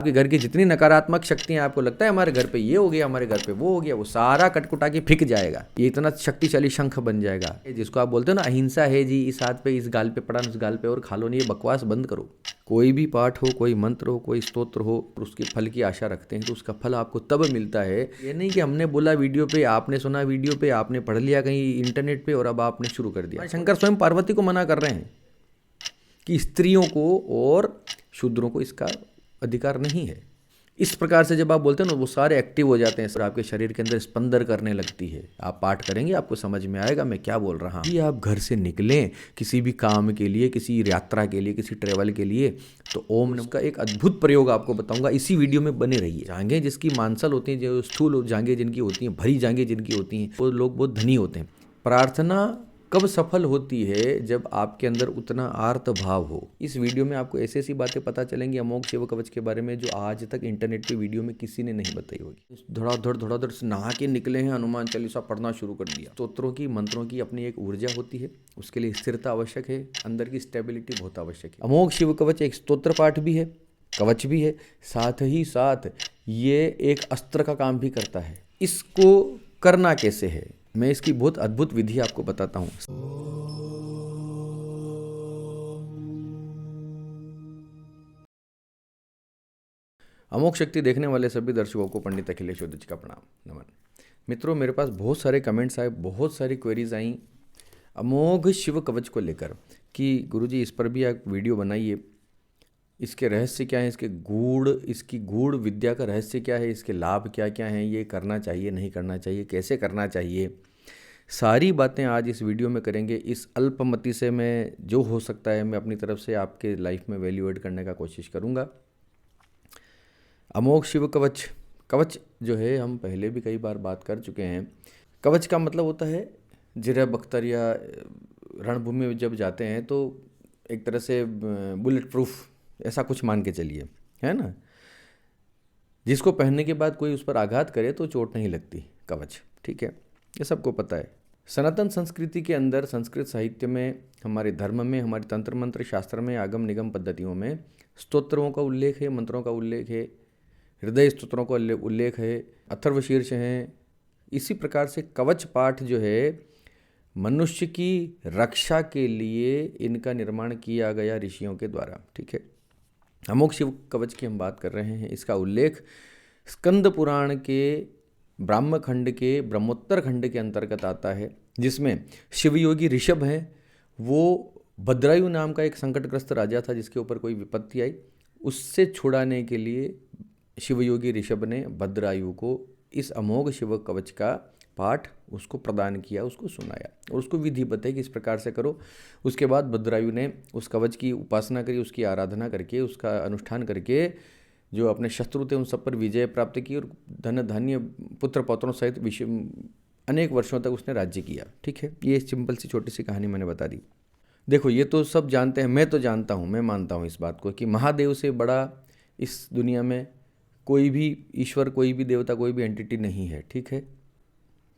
आपके घर की जितनी नकारात्मक शक्तियां आपको लगता है हमारे घर पे ये हो गया, हमारे घर पे वो हो गया, वो सारा कटकुटा के फिक जाएगा। ये इतना शक्तिशाली शंख बन जाएगा, जिसको आप बोलते हो ना अहिंसा है जी, इस हाथ पे इस गाल पे पड़ा, उस गाल पे और खा लो नहीं, ये बकवास बंद करो। कोई भी पाठ हो, कोई मंत्र हो, कोई स्तोत्र हो, और उसके फल की आशा रखते हैं तो उसका फल आपको तब मिलता है। ये नहीं कि हमने बोला वीडियो पे, आपने सुना वीडियो पे, आपने पढ़ लिया कहीं इंटरनेट पे और अब आपने शुरू कर दिया। शंकर स्वयं पार्वती को मना कर रहे हैं कि स्त्रियों को और शूद्रों को इसका अधिकार नहीं है। इस प्रकार से जब आप बोलते हैं ना, वो सारे एक्टिव हो जाते हैं, सर आपके शरीर के अंदर स्पंदन करने लगती है। आप पाठ करेंगे आपको समझ में आएगा मैं क्या बोल रहा हूँ। जी आप घर से निकलें किसी भी काम के लिए, किसी यात्रा के लिए, किसी ट्रेवल के लिए, तो ओम नमः का एक अद्भुत प्रयोग आपको बताऊंगा, इसी वीडियो में बने रहिए। जांघें जिसकी मांसल होती हैं, जो स्थूल जांघें जिनकी होती हैं, भरी जांघें जिनकी होती हैं, वो लोग बहुत धनी होते हैं। प्रार्थना कब सफल होती है? जब आपके अंदर उतना आर्त भाव हो। इस वीडियो में आपको ऐसी ऐसी बातें पता चलेंगी अमोघ शिव कवच के बारे में, जो आज तक इंटरनेट पे वीडियो में किसी ने नहीं बताई होगी। धड़ाधड़ से नहा के निकले हैं, हनुमान चालीसा पढ़ना शुरू कर दिया। स्तोत्रों की, मंत्रों की अपनी एक ऊर्जा होती है, उसके लिए स्थिरता आवश्यक है, अंदर की स्टेबिलिटी बहुत आवश्यक है। अमोघ शिव कवच एक स्तोत्र पाठ भी है, कवच भी है, साथ ही साथ ये एक अस्त्र का काम भी करता है। इसको करना कैसे है, मैं इसकी बहुत अद्भुत विधि आपको बताता हूँ। अमोघ शक्ति देखने वाले सभी दर्शकों को पंडित अखिलेश जी का प्रणाम, नमन। मित्रों, मेरे पास बहुत सारे कमेंट्स आए, बहुत सारी क्वेरीज आई अमोघ शिव कवच को लेकर कि गुरुजी इस पर भी आप वीडियो बनाइए, इसके रहस्य क्या है, इसकी गूढ़ विद्या का रहस्य क्या है, इसके लाभ क्या क्या हैं, ये करना चाहिए नहीं करना चाहिए, कैसे करना चाहिए, सारी बातें आज इस वीडियो में करेंगे। इस अल्पमति से मैं जो हो सकता है मैं अपनी तरफ से आपके लाइफ में वैल्यू ऐड करने का कोशिश करूँगा। अमोघ शिव कवच, कवच जो है हम पहले भी कई बार बात कर चुके हैं। कवच का मतलब होता है जिरा बख्तर, या रणभूमि में जब जाते हैं तो एक तरह से बुलेट प्रूफ, ऐसा कुछ मान के चलिए, है ना, जिसको पहनने के बाद कोई उस पर आघात करे तो चोट नहीं लगती, कवच, ठीक है, ये सबको पता है। सनातन संस्कृति के अंदर, संस्कृत साहित्य में, हमारे धर्म में, हमारे तंत्र मंत्र शास्त्र में, आगम निगम पद्धतियों में स्तोत्रों का उल्लेख है, मंत्रों का उल्लेख है, हृदय स्तोत्रों का उल्लेख है, अथर्वशीर्ष हैं। इसी प्रकार से कवच पाठ जो है मनुष्य की रक्षा के लिए इनका निर्माण किया गया ऋषियों के द्वारा, ठीक है। अमोघ शिव कवच की हम बात कर रहे हैं। इसका उल्लेख स्कंद पुराण के ब्राह्म खंड के ब्रह्मोत्तर खंड के अंतर्गत आता है, जिसमें शिवयोगी ऋषभ हैं। वो भद्रायु नाम का एक संकटग्रस्त राजा था जिसके ऊपर कोई विपत्ति आई, उससे छुड़ाने के लिए शिवयोगी ऋषभ ने भद्रायु को इस अमोघ शिव कवच का पाठ उसको प्रदान किया, उसको सुनाया और उसको विधि बताई कि इस प्रकार से करो। उसके बाद भद्रायु ने उस कवच की उपासना करी, उसकी आराधना करके, उसका अनुष्ठान करके जो अपने शत्रु थे उन सब पर विजय प्राप्त की और धन धान्य पुत्र पौत्रों सहित अनेक वर्षों तक उसने राज्य किया, ठीक है। ये सिंपल सी छोटी सी कहानी मैंने बता दी। देखो, ये तो सब जानते हैं, मैं तो जानता हूँ, मैं मानता हूँ इस बात को कि महादेव से बड़ा इस दुनिया में कोई भी ईश्वर, कोई भी देवता, कोई भी एंटिटी नहीं है, ठीक है।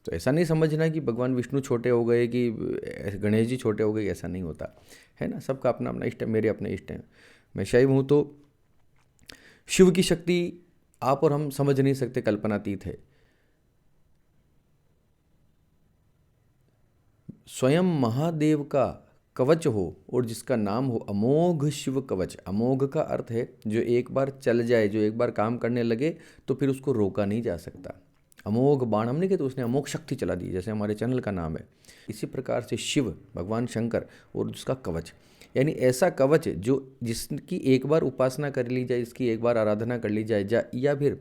तो ऐसा नहीं समझना कि भगवान विष्णु छोटे हो गए, कि गणेश जी छोटे हो गए, ऐसा नहीं होता है ना। सबका अपना अपना इष्ट है, मेरे अपने इष्ट हैं। मैं शैव हूँ तो शिव की शक्ति आप और हम समझ नहीं सकते, कल्पनातीत है। स्वयं महादेव का कवच हो और जिसका नाम हो अमोघ शिव कवच। अमोघ का अर्थ है जो एक बार चल जाए, जो एक बार काम करने लगे तो फिर उसको रोका नहीं जा सकता। अमोघ बाण हमने कहा तो उसने अमोघ शक्ति चला दी, जैसे हमारे चैनल का नाम है। इसी प्रकार से शिव भगवान शंकर और उसका कवच, यानी ऐसा कवच जो जिसकी एक बार उपासना कर ली जाए, इसकी एक बार आराधना कर ली जाए, या फिर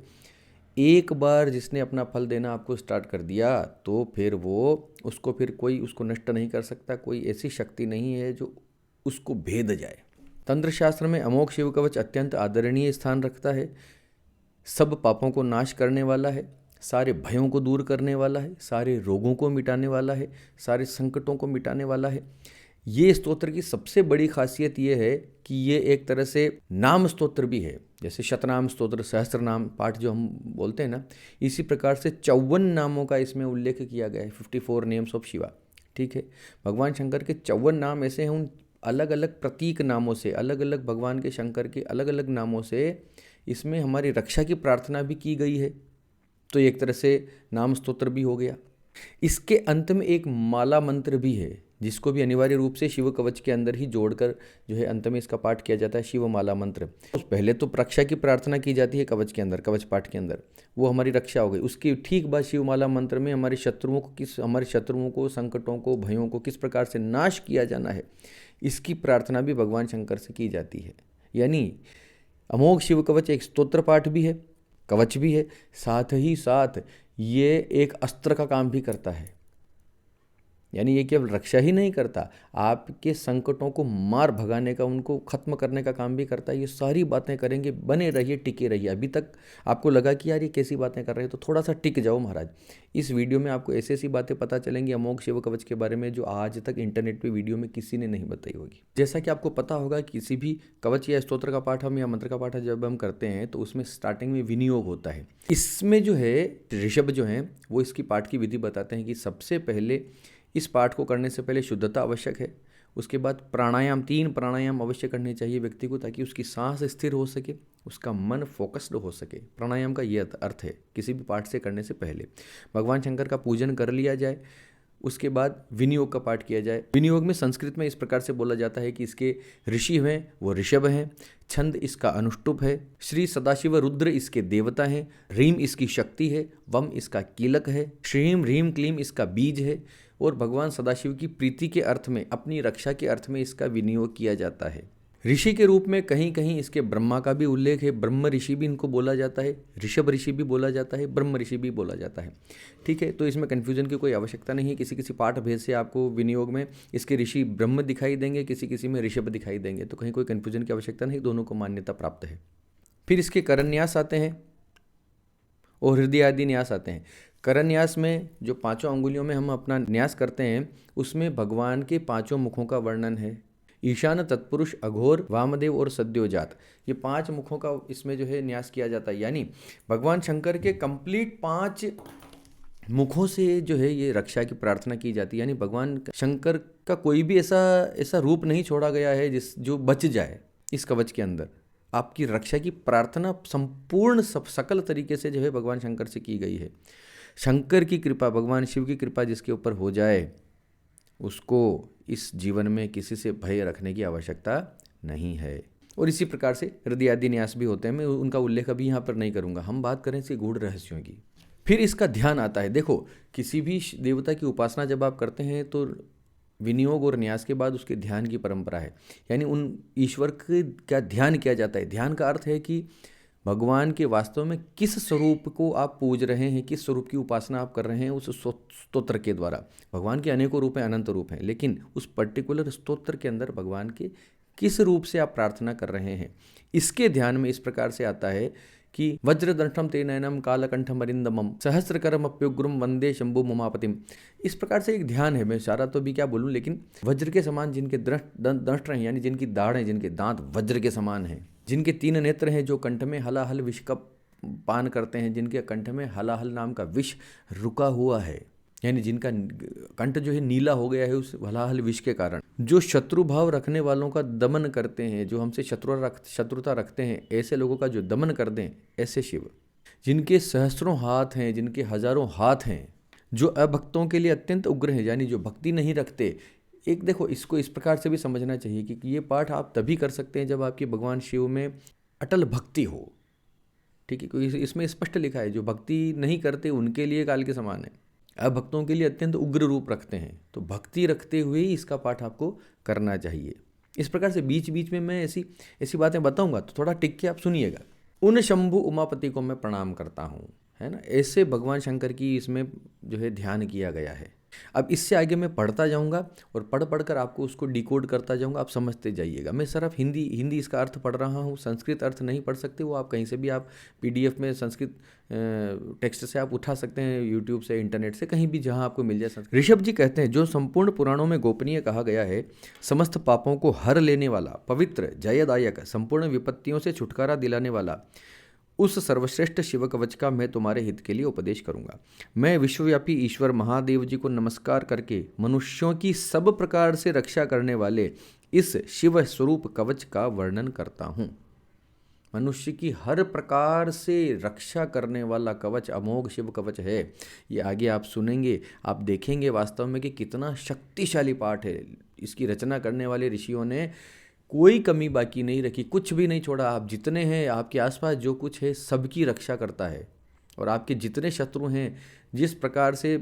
एक बार जिसने अपना फल देना आपको स्टार्ट कर दिया तो फिर वो उसको फिर कोई उसको नष्ट नहीं कर सकता। कोई ऐसी शक्ति नहीं है जो उसको भेद जाए। तंत्र शास्त्र में अमोघ शिव कवच अत्यंत आदरणीय स्थान रखता है। सब पापों को नाश करने वाला है, सारे भयों को दूर करने वाला है, सारे रोगों को मिटाने वाला है, सारे संकटों को मिटाने वाला है। ये स्तोत्र की सबसे बड़ी खासियत ये है कि ये एक तरह से नाम स्तोत्र भी है। जैसे शतनाम स्तोत्र, सहस्त्र नाम पाठ जो हम बोलते हैं ना, इसी प्रकार से 54 नामों का इसमें उल्लेख किया गया है, 54 नेम्स ऑफ शिवा, ठीक है। भगवान शंकर के 54 नाम ऐसे हैं, उन अलग अलग प्रतीक नामों से, अलग अलग भगवान के शंकर के अलग अलग नामों से इसमें हमारी रक्षा की प्रार्थना भी की गई है, तो एक तरह से नाम स्तोत्र भी हो गया। इसके अंत में एक माला मंत्र भी है, जिसको भी अनिवार्य रूप से शिव कवच के अंदर ही जोड़कर जो है अंत में इसका पाठ किया जाता है, शिव माला मंत्र। पहले तो रक्षा की प्रार्थना की जाती है कवच के अंदर, कवच पाठ के अंदर, वो हमारी रक्षा हो गई। उसकी ठीक बाद शिव माला मंत्र में हमारे शत्रुओं को, संकटों को, भयों को किस प्रकार से नाश किया जाना है, इसकी प्रार्थना भी भगवान शंकर से की जाती है। यानी अमोघ शिव कवच एक स्तोत्र पाठ भी है, कवच भी है, साथ ही साथ ये एक अस्त्र का काम भी करता है। यानी ये केवल रक्षा ही नहीं करता, आपके संकटों को मार भगाने का, उनको खत्म करने का काम भी करता है। ये सारी बातें करेंगे, बने रहिए, टिके रहिए। अभी तक आपको लगा कि यार ये कैसी बातें कर रहे हैं, तो थोड़ा सा टिक जाओ महाराज। इस वीडियो में आपको ऐसी ऐसी बातें पता चलेंगी अमोघ शिव कवच के बारे में, जो आज तक इंटरनेट पर वीडियो में किसी ने नहीं बताई होगी। जैसा कि आपको पता होगा, किसी भी कवच या स्तोत्र का पाठ हम या मंत्र का पाठ जब हम करते हैं तो उसमें स्टार्टिंग में विनियोग होता है। इसमें जो है ऋषभ जो हैं वो इसकी पाठ की विधि बताते हैं कि सबसे पहले इस पाठ को करने से पहले शुद्धता आवश्यक है। उसके बाद प्राणायाम, 3 प्राणायाम अवश्य करने चाहिए व्यक्ति को, ताकि उसकी सांस स्थिर हो सके, उसका मन फोकस्ड हो सके। प्राणायाम का ये अर्थ है किसी भी पाठ से करने से पहले भगवान शंकर का पूजन कर लिया जाए। उसके बाद विनियोग का पाठ किया जाए। विनियोग में संस्कृत में इस प्रकार से बोला जाता है कि इसके ऋषि हैं वो ऋषभ हैं, छंद इसका अनुष्टुप है, श्री सदाशिव रुद्र इसके देवता हैं, ह्रीम इसकी शक्ति है, वम इसका कीलक है, श्रीम ह्रीम क्लीम इसका बीज है, और भगवान सदाशिव की प्रीति के अर्थ में, अपनी रक्षा के अर्थ में इसका विनियोग किया जाता है। ऋषि के रूप में कहीं कहीं इसके ब्रह्मा का भी उल्लेख है, ब्रह्म ऋषि भी इनको बोला जाता है, ऋषभ ऋषि भी बोला जाता है, ब्रह्म ऋषि भी बोला जाता है। ठीक है, तो इसमें कन्फ्यूजन की कोई आवश्यकता नहीं है। किसी किसी पाठ भेद से आपको विनियोग में इसके ऋषि ब्रह्म दिखाई देंगे, किसी किसी में ऋषभ दिखाई देंगे, तो कहीं कोई कन्फ्यूजन की आवश्यकता नहीं, दोनों को मान्यता प्राप्त है। फिर इसके करन्यास आते हैं और हृदय आदि न्यास आते हैं। करन्यास में जो 5 अंगुलियों में हम अपना न्यास करते हैं, उसमें भगवान के 5 मुखों का वर्णन है। ईशान, तत्पुरुष, अघोर, वामदेव और सद्योजात, ये 5 मुखों का इसमें जो है न्यास किया जाता है। यानी भगवान शंकर के कंप्लीट 5 मुखों से जो है ये रक्षा की प्रार्थना की जाती है। यानी भगवान शंकर का कोई भी ऐसा रूप नहीं छोड़ा गया है जो बच जाए इस कवच के अंदर। आपकी रक्षा की प्रार्थना संपूर्ण सकल तरीके से जो है भगवान शंकर से की गई है। शंकर की कृपा, भगवान शिव की कृपा जिसके ऊपर हो जाए, उसको इस जीवन में किसी से भय रखने की आवश्यकता नहीं है। और इसी प्रकार से हृदय आदि न्यास भी होते हैं, मैं उनका उल्लेख अभी यहाँ पर नहीं करूँगा। हम बात करें इसके गूढ़ रहस्यों की। फिर इसका ध्यान आता है। देखो, किसी भी देवता की उपासना जब आप करते हैं तो विनियोग और न्यास के बाद उसके ध्यान की परंपरा है। यानी उन ईश्वर का ध्यान किया जाता है। ध्यान का अर्थ है कि भगवान के वास्तव में किस स्वरूप को आप पूज रहे हैं, किस स्वरूप की उपासना आप कर रहे हैं उस स्तोत्र के द्वारा। भगवान के अनेकों रूप हैं, अनंत रूप हैं, लेकिन उस पर्टिकुलर स्तोत्र के अंदर भगवान के किस रूप से आप प्रार्थना कर रहे हैं, इसके ध्यान में इस प्रकार से आता है कि वज्रदंठम तेनयनम कालकंठम अरिंदमम सहस्रकरम अप्युग्रम वंदे शंभु ममापतिम। इस प्रकार से एक ध्यान है। मैं सारा तो भी क्या बोलूँ, लेकिन वज्र के समान जिनके दंष्ट हैं, यानी जिनकी दाढ़ हैं, जिनके दांत वज्र के समान हैं, जिनके 3 नेत्र हैं, जो कंठ में हलाहल विष का पान करते हैं, जिनके कंठ में हलाहल नाम का विष रुका हुआ है, यानी जिनका कंठ जो है नीला हो गया है उस हलाहल विष के कारण, जो शत्रु भाव रखने वालों का दमन करते हैं, जो हमसे शत्रुता रखते हैं, ऐसे लोगों का जो दमन कर दें, ऐसे शिव। जिनके सहस्रों हाथ हैं, जिनके हजारों हाथ हैं, जो अभक्तों के लिए अत्यंत उग्र हैं, यानी जो भक्ति नहीं रखते। एक देखो, इसको इस प्रकार से भी समझना चाहिए कि ये पाठ आप तभी कर सकते हैं जब आपकी भगवान शिव में अटल भक्ति हो। ठीक है, क्योंकि इसमें स्पष्ट लिखा है जो भक्ति नहीं करते उनके लिए काल के समान है, अभक्तों के लिए अत्यंत उग्र रूप रखते हैं। तो भक्ति रखते हुए ही इसका पाठ आपको करना चाहिए। इस प्रकार से बीच बीच में मैं ऐसी बातें बताऊंगा, तो थोड़ा टिक के आप सुनिएगा। उन शंभु उमापति को मैं प्रणाम करता हूँ, है ना। ऐसे भगवान शंकर की इसमें जो है ध्यान किया गया है। अब इससे आगे मैं पढ़ता जाऊंगा और पढ़ कर आपको उसको डिकोड करता जाऊंगा, आप समझते जाइएगा। मैं सिर्फ हिंदी इसका अर्थ पढ़ रहा हूँ, संस्कृत अर्थ नहीं पढ़ सकते, वो आप कहीं से भी आप PDF में संस्कृत टेक्स्ट से आप उठा सकते हैं, यूट्यूब से, इंटरनेट से, कहीं भी जहाँ आपको मिल जाए। ऋषभ जी कहते हैं, जो संपूर्ण पुराणों में गोपनीय कहा गया है, समस्त पापों को हर लेने वाला, पवित्र, जयदायक, संपूर्ण विपत्तियों से छुटकारा दिलाने वाला उस सर्वश्रेष्ठ शिव कवच का मैं तुम्हारे हित के लिए उपदेश करूंगा। मैं विश्वव्यापी ईश्वर महादेव जी को नमस्कार करके मनुष्यों की सब प्रकार से रक्षा करने वाले इस शिव स्वरूप कवच का वर्णन करता हूँ। मनुष्य की हर प्रकार से रक्षा करने वाला कवच अमोघ शिव कवच है। ये आगे आप सुनेंगे, आप देखेंगे वास्तव में कि कितना शक्तिशाली पाठ है। इसकी रचना करने वाले ऋषियों ने कोई कमी बाकी नहीं रखी, कुछ भी नहीं छोड़ा। आप जितने हैं, आपके आसपास जो कुछ है, सबकी रक्षा करता है। और आपके जितने शत्रु हैं, जिस प्रकार से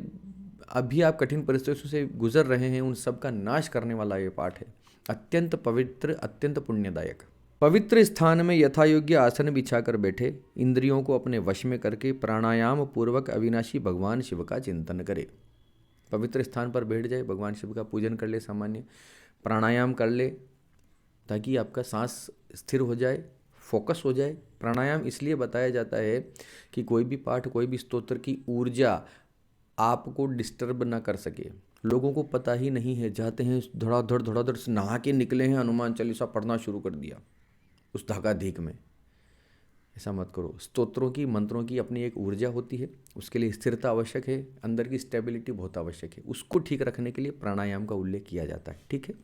अभी आप कठिन परिस्थितियों से गुजर रहे हैं, उन सब का नाश करने वाला ये पाठ है। अत्यंत पवित्र, अत्यंत पुण्यदायक। पवित्र स्थान में यथा योग्य आसन बिछाकर बैठे, इंद्रियों को अपने वश में करके प्राणायाम पूर्वक अविनाशी भगवान शिव का चिंतन करे। पवित्र स्थान पर बैठ जाए, भगवान शिव का पूजन कर ले, सामान्य प्राणायाम कर ले, ताकि आपका सांस स्थिर हो जाए, फोकस हो जाए। प्राणायाम इसलिए बताया जाता है कि कोई भी पाठ, कोई भी स्तोत्र की ऊर्जा आपको डिस्टर्ब ना कर सके। लोगों को पता ही नहीं है, जाते हैं धड़ाधड़ से नहा के निकले हैं, हनुमान चालीसा पढ़ना शुरू कर दिया उस धकाधीक में। ऐसा मत करो। स्तोत्रों की, मंत्रों की अपनी एक ऊर्जा होती है, उसके लिए स्थिरता आवश्यक है, अंदर की स्टेबिलिटी बहुत आवश्यक है। उसको ठीक रखने के लिए प्राणायाम का उल्लेख किया जाता है। ठीक है।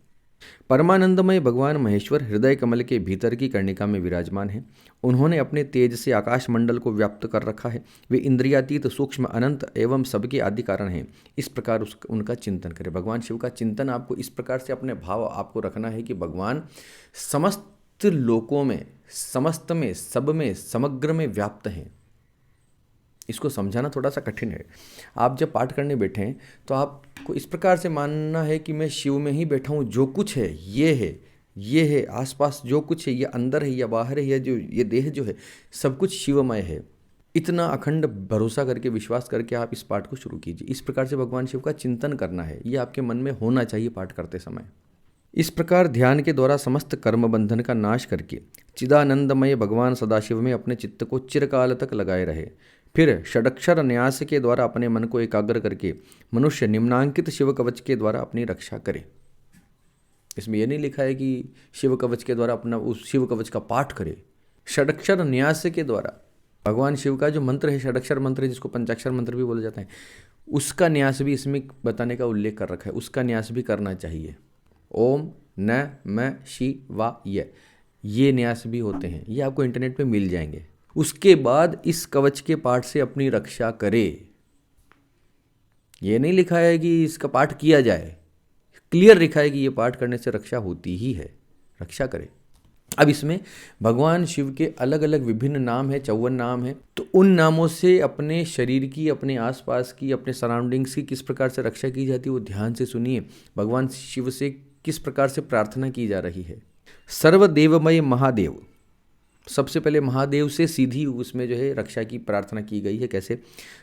परमानंदमय भगवान महेश्वर हृदय कमल के भीतर की कर्णिका में विराजमान है। उन्होंने अपने तेज से आकाश मंडल को व्याप्त कर रखा है। वे इंद्रियातीत, सूक्ष्म, अनंत एवं सबके आदि कारण हैं। इस प्रकार उनका चिंतन करें। भगवान शिव का चिंतन आपको इस प्रकार से अपने भाव आपको रखना है कि भगवान समस्त लोकों में, समस्त में, सब में, समग्र में व्याप्त हैं। इसको समझाना थोड़ा सा कठिन है। आप जब पाठ करने बैठे हैं तो आपको इस प्रकार से मानना है कि मैं शिव में ही बैठा हूँ, जो कुछ है, ये है, आसपास जो कुछ है, ये अंदर है या बाहर है, या जो ये देह जो है, सब कुछ शिवमय है। इतना अखंड भरोसा करके, विश्वास करके आप इस पाठ को शुरू कीजिए। इस प्रकार से भगवान शिव का चिंतन करना है, ये आपके मन में होना चाहिए पाठ करते समय। इस प्रकार ध्यान के द्वारा समस्त कर्म बंधन का नाश करके चिदानंदमय भगवान सदाशिव में अपने चित्त को चिरकाल तक लगाए रहे। फिर षडक्षर न्यास के द्वारा अपने मन को एकाग्र करके मनुष्य निम्नांकित शिव कवच के द्वारा अपनी रक्षा करे। इसमें यह नहीं लिखा है कि शिव कवच के द्वारा अपना उस शिव कवच का पाठ करे। षडक्षर न्यास के द्वारा भगवान शिव का जो मंत्र है, षडक्षर मंत्र है, जिसको पंचाक्षर मंत्र भी बोला जाता है, उसका न्यास भी इसमें बताने का उल्लेख कर रखा है। उसका न्यास भी करना चाहिए। ओम न म शिवाय, ये न्यास भी होते हैं, ये आपको इंटरनेट पे मिल जाएंगे। उसके बाद इस कवच के पाठ से अपनी रक्षा करे। ये नहीं लिखा है कि इसका पाठ किया जाए, क्लियर लिखा है कि ये पाठ करने से रक्षा होती ही है, रक्षा करे। अब इसमें भगवान शिव के अलग अलग विभिन्न नाम हैं, 54 नाम हैं। तो उन नामों से अपने शरीर की, अपने आसपास की, अपने सराउंडिंग्स की किस प्रकार से रक्षा की जाती है, वो ध्यान से सुनिए। भगवान शिव से किस प्रकार से प्रार्थना की जा रही है। सर्वदेवमय महादेव, सबसे पहले महादेव से सीधी उसमें जो है रक्षा की प्रार्थना की गई है। कैसे?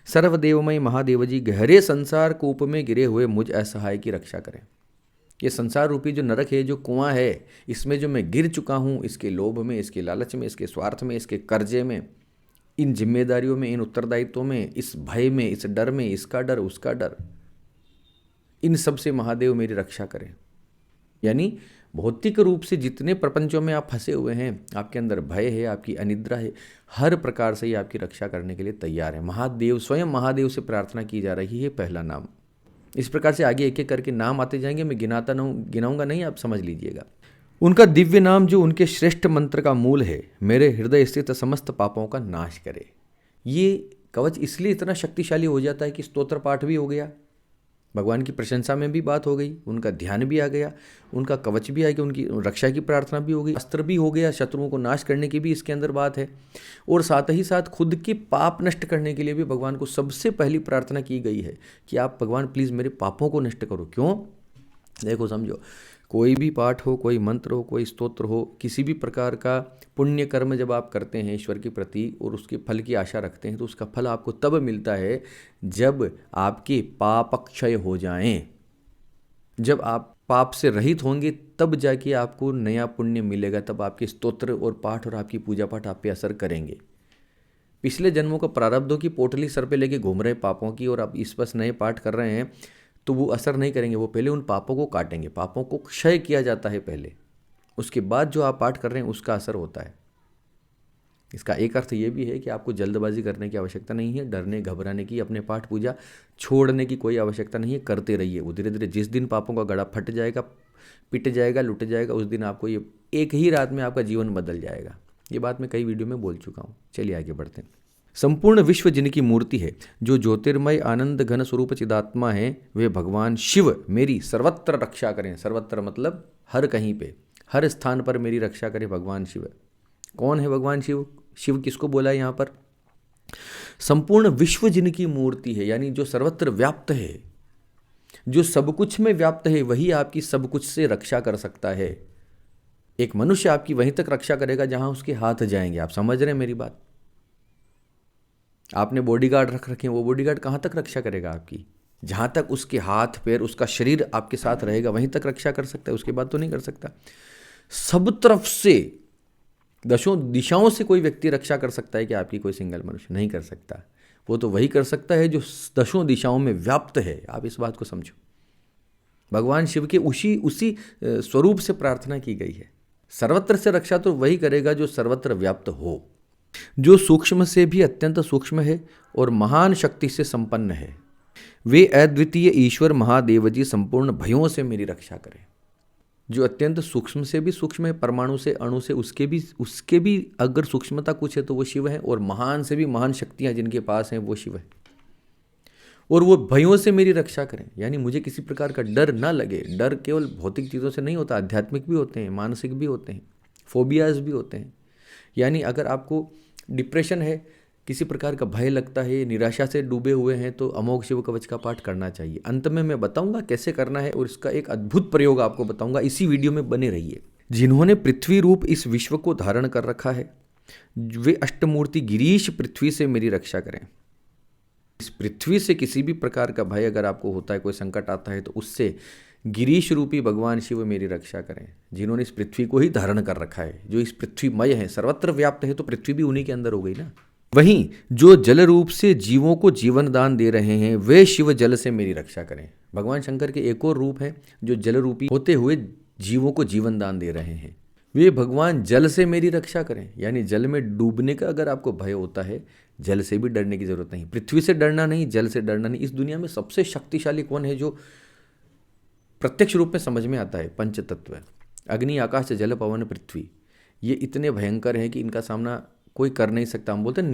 सर्वदेवमय महादेव जी, गहरे संसार कूप में गिरे हुए मुझ असहाय की रक्षा करें। ये संसार रूपी जो नरक है, जो कुआं है, इसमें जो मैं गिर चुका हूँ, इसके लोभ में, इसके लालच में, इसके स्वार्थ में, इसके कर्जे में, इन जिम्मेदारियों में, इन उत्तरदायित्वों में, इस भय में, इस डर में, इसका डर, उसका डर, इन सब से महादेव मेरी रक्षा करें। यानी भौतिक रूप से जितने प्रपंचों में आप फंसे हुए हैं, आपके अंदर भय है, आपकी अनिद्रा है, हर प्रकार से ये आपकी रक्षा करने के लिए तैयार है। महादेव, स्वयं महादेव से प्रार्थना की जा रही है, पहला नाम। इस प्रकार से आगे एक एक करके नाम आते जाएंगे। मैं गिनाऊंगा नहीं, आप समझ लीजिएगा। उनका दिव्य नाम जो उनके श्रेष्ठ मंत्र का मूल है, मेरे हृदय स्थित समस्त पापों का नाश करे। ये कवच इसलिए इतना शक्तिशाली हो जाता है कि स्तोत्र पाठ भी हो गया, भगवान की प्रशंसा में भी बात हो गई, उनका ध्यान भी आ गया, उनका कवच भी आ गया, उनकी रक्षा की प्रार्थना भी हो गई, अस्त्र भी हो गया, शत्रुओं को नाश करने की भी इसके अंदर बात है, और साथ ही साथ खुद के पाप नष्ट करने के लिए भी भगवान को सबसे पहली प्रार्थना की गई है कि आप भगवान प्लीज़ मेरे पापों को नष्ट करो। क्यों? देखो, समझो, कोई भी पाठ हो, कोई मंत्र हो, कोई स्तोत्र हो, किसी भी प्रकार का पुण्य कर्म जब आप करते हैं ईश्वर के प्रति और उसके फल की आशा रखते हैं, तो उसका फल आपको तब मिलता है जब आपके पाप क्षय हो जाएं। जब आप पाप से रहित होंगे तब जाके आपको नया पुण्य मिलेगा, तब आपके स्तोत्र और पाठ और आपकी पूजा पाठ आप पे असर करेंगे। पिछले जन्मों का प्रारब्धों की पोटली सर पे लेके घूम रहे पापों की, और आप इस बस नए पाठ कर रहे हैं, तो वो असर नहीं करेंगे। वो पहले उन पापों को काटेंगे, पापों को क्षय किया जाता है पहले, उसके बाद जो आप पाठ कर रहे हैं उसका असर होता है। इसका एक अर्थ ये भी है कि आपको जल्दबाजी करने की आवश्यकता नहीं है, डरने घबराने की, अपने पाठ पूजा छोड़ने की कोई आवश्यकता नहीं है। करते रहिए, वो धीरे धीरे जिस दिन पापों का गड़ा फट जाएगा, पिट जाएगा, लुट जाएगा, उस दिन आपको ये एक ही रात में आपका जीवन बदल जाएगा। ये बात मैं कई वीडियो में बोल चुका हूँ। चलिए आगे बढ़ते हैं। संपूर्ण विश्व जिनकी मूर्ति है, जो ज्योतिर्मय आनंद घन स्वरूप चिदात्मा है, वे भगवान शिव मेरी सर्वत्र रक्षा करें। सर्वत्र मतलब हर कहीं पे, हर स्थान पर मेरी रक्षा करें भगवान शिव। कौन है भगवान शिव? शिव किसको बोला है यहाँ पर? संपूर्ण विश्व जिनकी मूर्ति है, यानी जो सर्वत्र व्याप्त है, जो सब कुछ में व्याप्त है, वही आपकी सब कुछ से रक्षा कर सकता है। एक मनुष्य आपकी वहीं तक रक्षा करेगा जहां उसके हाथ जाएंगे। आप समझ रहे हैं मेरी बात? आपने बॉडीगार्ड रख रखे हैं, वो बॉडीगार्ड कहाँ तक रक्षा करेगा आपकी? जहाँ तक उसके हाथ पैर, उसका शरीर आपके साथ रहेगा वहीं तक रक्षा कर सकता है, उसके बाद तो नहीं कर सकता। सब तरफ से, दशों दिशाओं से कोई व्यक्ति रक्षा कर सकता है कि आपकी कोई सिंगल मनुष्य नहीं कर सकता। वो तो वही कर सकता है जो दशों दिशाओं में व्याप्त है। आप इस बात को समझो। भगवान शिव के उसी स्वरूप से प्रार्थना की गई है। सर्वत्र से रक्षा तो वही करेगा जो सर्वत्र व्याप्त हो, जो सूक्ष्म से भी अत्यंत सूक्ष्म है और महान शक्ति से संपन्न है। वे अद्वितीय ईश्वर महादेव जी संपूर्ण भयों से मेरी रक्षा करें। जो अत्यंत सूक्ष्म से भी सूक्ष्म है, परमाणु से, अणु से, उसके भी अगर सूक्ष्मता कुछ है तो वो शिव है, और महान से भी महान शक्तियां जिनके पास हैं वो शिव है। और वो भयों से मेरी रक्षा करें, यानी मुझे किसी प्रकार का डर ना लगे। डर केवल भौतिक चीज़ों से नहीं होता, आध्यात्मिक भी होते हैं, मानसिक भी होते हैं, फोबियाज भी होते हैं। यानी अगर आपको डिप्रेशन है, किसी प्रकार का भय लगता है, निराशा से डूबे हुए हैं, तो अमोघ शिव कवच का पाठ करना चाहिए। अंत में मैं बताऊंगा कैसे करना है और इसका एक अद्भुत प्रयोग आपको बताऊंगा। इसी वीडियो में बने रहिए। जिन्होंने पृथ्वी रूप इस विश्व को धारण कर रखा है, वे अष्टमूर्ति गिरीश पृथ्वी से मेरी रक्षा करें। इस पृथ्वी से किसी भी प्रकार का भय अगर आपको होता है, कोई संकट आता है, तो उससे गिरीश रूपी भगवान शिव मेरी रक्षा करें, जिन्होंने इस पृथ्वी को ही धारण कर रखा है, जो इस पृथ्वीमय है, सर्वत्र व्याप्त है, तो पृथ्वी भी उन्हीं के अंदर हो गई ना। वहीं जो जल रूप से जीवों को जीवन दान दे रहे हैं, वे शिव जल से मेरी रक्षा करें। भगवान शंकर के एक और रूप है जो जल रूपी होते हुए जीवों को जीवन दान दे रहे हैं। वे भगवान जल से मेरी रक्षा करें, यानी जल में डूबने का अगर आपको भय होता है, जल से भी डरने की जरूरत नहीं। पृथ्वी से डरना नहीं, जल से डरना नहीं। इस दुनिया में सबसे शक्तिशाली कौन है जो प्रत्यक्ष रूप में समझ में आता है? पंच तत्व, अग्नि, आकाश, जल, पवन, पृथ्वी। ये इतने भयंकर हैं कि इनका सामना कोई कर नहीं सकता। हम बोलते हैं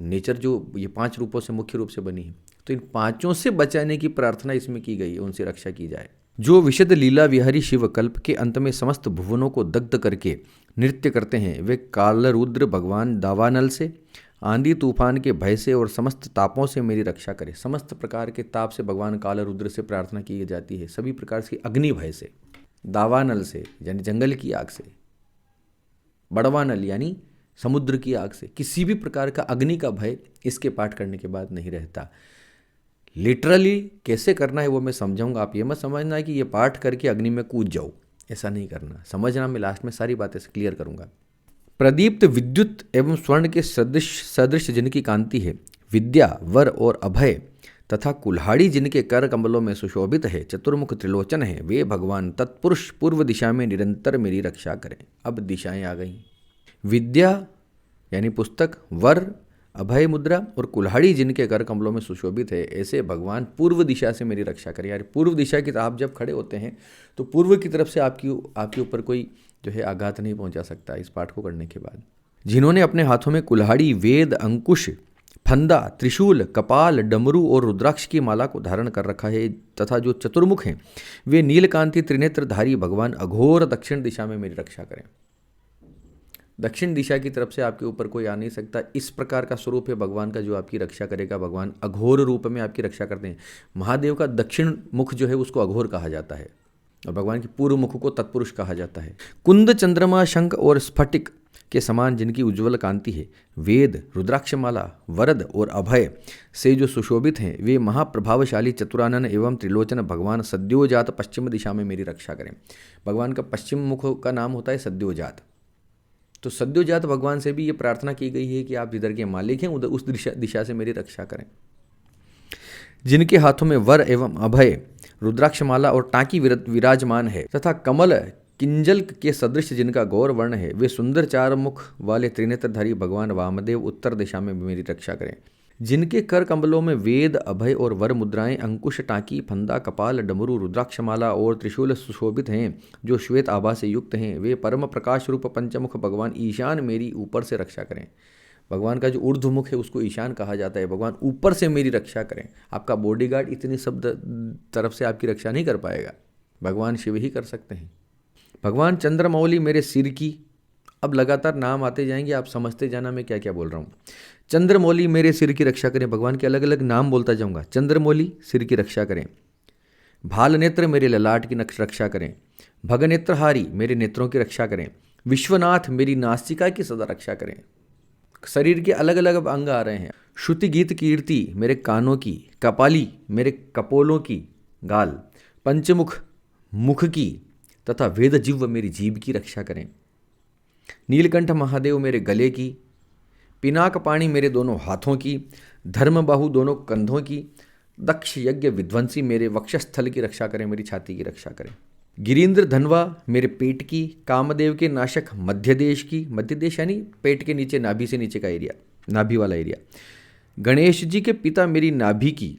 नेचर जो ये 5 रूपों से मुख्य रूप से बनी है, तो इन 5 से बचाने की प्रार्थना इसमें की गई है, उनसे रक्षा की जाए। जो विशद लीला विहारी शिव कल्प के अंत में समस्त भुवनों को दग्ध करके नृत्य करते हैं, वे कालरुद्र भगवान दावानल से, आंधी तूफान के भय से और समस्त तापों से मेरी रक्षा करे। समस्त प्रकार के ताप से भगवान कालरुद्र से प्रार्थना की जाती है, सभी प्रकार की अग्नि भय से, दावानल से यानी जंगल की आग से, बड़वानल यानी समुद्र की आग से, किसी भी प्रकार का अग्नि का भय इसके पाठ करने के बाद नहीं रहता। लिटरली कैसे करना है वो मैं समझाऊंगा। आप ये मत समझना कि ये पाठ करके अग्नि में कूद जाओ, ऐसा नहीं करना। समझना, मैं लास्ट में सारी बातें क्लियर करूंगा। प्रदीप्त विद्युत एवं स्वर्ण के सदृश जिनकी कांति है, विद्या, वर और अभय तथा कुल्हाड़ी जिनके कर कमलों में सुशोभित है, चतुर्मुख त्रिलोचन है, वे भगवान तत्पुरुष पूर्व दिशा में निरंतर मेरी रक्षा करें। अब दिशाएं आ गई। विद्या यानी पुस्तक, वर, अभय मुद्रा और कुल्हाड़ी जिनके कर कमलों में सुशोभित है, ऐसे भगवान पूर्व दिशा से मेरी रक्षा करें। यार पूर्व दिशा की आप जब खड़े होते हैं तो पूर्व की तरफ से आपके ऊपर कोई जो है आघात नहीं पहुंचा सकता इस पाठ को करने के बाद। जिन्होंने अपने हाथों में कुल्हाड़ी, वेद, अंकुश, फंदा, त्रिशूल, कपाल, डमरू और रुद्राक्ष की माला को धारण कर रखा है तथा जो चतुर्मुख हैं, वे नीलकांति त्रिनेत्रधारी भगवान अघोर दक्षिण दिशा में मेरी रक्षा करें। दक्षिण दिशा की तरफ से आपके ऊपर कोई आ नहीं सकता। इस प्रकार का स्वरूप है भगवान का जो आपकी रक्षा करेगा। भगवान अघोर रूप में आपकी रक्षा करते हैं। महादेव का दक्षिण मुख जो है उसको अघोर कहा जाता है और भगवान की पूर्व मुख को तत्पुरुष कहा जाता है। कुंद, चंद्रमा, शंख और स्फटिक के समान जिनकी उज्ज्वल कांति है, वेद, रुद्राक्षमाला, वरद और अभय से जो सुशोभित हैं, वे महाप्रभावशाली चतुरानन एवं त्रिलोचन भगवान सद्योजात पश्चिम दिशा में मेरी रक्षा करें। भगवान का पश्चिम मुख का नाम होता है सद्योजात। तो सद्योजात भगवान से भी ये प्रार्थना की गई है कि आप जिधर के मालिक हैं उधर उस दिशा से मेरी रक्षा करें। जिनके हाथों में वर एवं अभय, रुद्राक्षमाला और टांकी विराजमान है तथा कमल किंजल के सदृश जिनका गौर वर्ण है, वे सुंदर 4 मुख वाले त्रिनेत्रधारी भगवान वामदेव उत्तर दिशा में मेरी रक्षा करें। जिनके कर कमलों में वेद, अभय और वर मुद्राएं, अंकुश, टांकी, फंदा, कपाल, डमरू, रुद्राक्षमाला और त्रिशूल सुशोभित हैं, जो श्वेत आभा से युक्त हैं, वे परम प्रकाश रूप पंचमुख भगवान ईशान मेरी ऊपर से रक्षा करें। भगवान का जो ऊर्ध्वमुख है उसको ईशान कहा जाता है। भगवान ऊपर से मेरी रक्षा करें। आपका बॉडीगार्ड इतनी सब तरफ से आपकी रक्षा नहीं कर पाएगा, भगवान शिव ही कर सकते हैं। भगवान चंद्रमौली मेरे सिर की, अब लगातार नाम आते जाएंगे, आप समझते जाना मैं क्या क्या बोल रहा हूँ। चंद्रमौली मेरे सिर की रक्षा करें, भगवान के अलग अलग नाम बोलता जाऊँगा। चंद्रमौली सिर की रक्षा करें। भाल नेत्र मेरे ललाट की रक्षा करें। भगनेत्रहारी मेरे नेत्रों की रक्षा करें। विश्वनाथ मेरी नासिका की सदा रक्षा करें। शरीर के अलग अलग अंग आ रहे हैं। श्रुति गीत कीर्ति मेरे कानों की। कपाली मेरे कपोलों की गाल। पंचमुख मुख की तथा वेद जिह्व मेरी जीभ की रक्षा करें। नीलकंठ महादेव मेरे गले की। पिनाक पाणी मेरे दोनों हाथों की। धर्मबाहु दोनों कंधों की। दक्ष यज्ञ विध्वंसी मेरे वक्षस्थल की रक्षा करें, मेरी छाती की रक्षा करें। गिरीन्द्र धनवा मेरे पेट की। कामदेव के नाशक मध्य देश की, मध्य देश यानी पेट के नीचे, नाभि से नीचे का एरिया, नाभि वाला एरिया। गणेश जी के पिता मेरी नाभि की।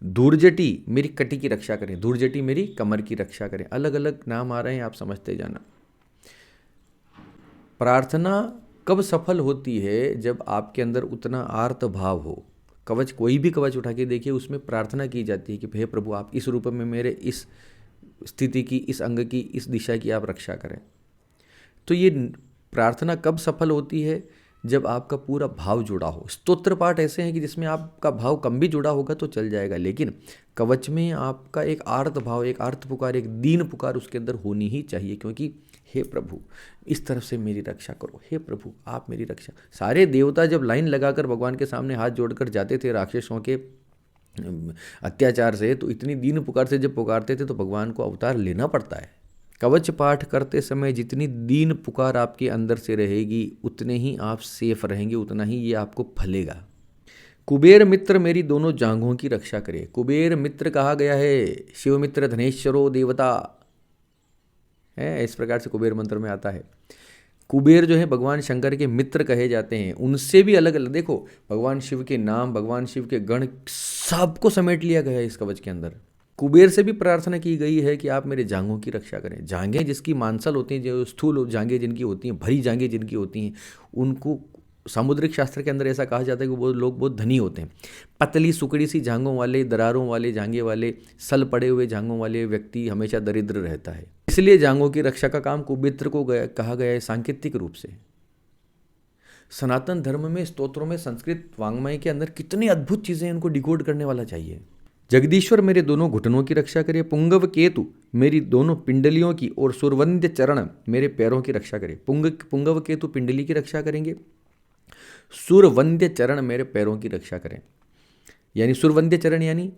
धूर्जटी मेरी कटी की रक्षा करें। धूर्जटी मेरी कमर की रक्षा करें। अलग अलग नाम आ रहे हैं, आप समझते जाना। प्रार्थना कब सफल होती है? जब आपके अंदर उतना आर्त भाव हो। कवच, कोई भी कवच उठा के देखिए, उसमें प्रार्थना की जाती है कि हे प्रभु, आप इस रूप में मेरे इस स्थिति की, इस अंग की, इस दिशा की आप रक्षा करें। तो ये प्रार्थना कब सफल होती है? जब आपका पूरा भाव जुड़ा हो। स्तोत्र पाठ ऐसे हैं कि जिसमें आपका भाव कम भी जुड़ा होगा तो चल जाएगा, लेकिन कवच में आपका एक आर्त भाव, एक आर्त पुकार, एक दीन पुकार उसके अंदर होनी ही चाहिए। क्योंकि हे प्रभु, इस तरफ से मेरी रक्षा करो, हे प्रभु आप मेरी रक्षा। सारे देवता जब लाइन लगाकर भगवान के सामने हाथ जोड़कर जाते थे राक्षसों के अत्याचार से, तो इतनी दीन पुकार से जब पुकारते थे तो भगवान को अवतार लेना पड़ता है। कवच पाठ करते समय जितनी दीन पुकार आपके अंदर से रहेगी, उतने ही आप सेफ रहेंगे, उतना ही ये आपको फलेगा। कुबेर मित्र मेरी दोनों जांघों की रक्षा करे। कुबेर मित्र कहा गया है, शिव मित्र धनेश्वरो देवता है, इस प्रकार से कुबेर मंत्र में आता है। कुबेर जो है भगवान शंकर के मित्र कहे जाते हैं। उनसे भी अलग अलग, देखो भगवान शिव के नाम, भगवान शिव के गण, सबको समेट लिया गया है इस कवच के अंदर। कुबेर से भी प्रार्थना की गई है कि आप मेरे जांघों की रक्षा करें। जांघें जिसकी मांसल होती हैं, जो स्थूल जांघें जिनकी होती हैं, भरी जांघें जिनकी होती हैं, उनको सामुद्रिक शास्त्र के अंदर ऐसा कहा जाता है कि वो लोग बहुत धनी होते हैं। पतली सुकड़ी सी जांघों वाले, दरारों वाले, जांघें वाले, सल पड़े हुए जांघों वाले व्यक्ति हमेशा दरिद्र रहता है। इसलिए जांघों की रक्षा का काम कुबेत्र को कहा गया है सांकेतिक रूप से। सनातन धर्म में, स्तोत्रों में, संस्कृत वांग्मय के अंदर कितनी अद्भुत चीजें, इनको डिकोड करने वाला चाहिए। जगदीश्वर मेरे दोनों घुटनों की रक्षा करे। पुंगव केतु मेरी दोनों पिंडलियों की और सुरवंद्य चरण मेरे पैरों की रक्षा करे। पुंगव केतु पिंडली की रक्षा करेंगे, सुरवंद्य चरण मेरे पैरों की रक्षा करें। यानी सुरवंद्य चरण यानी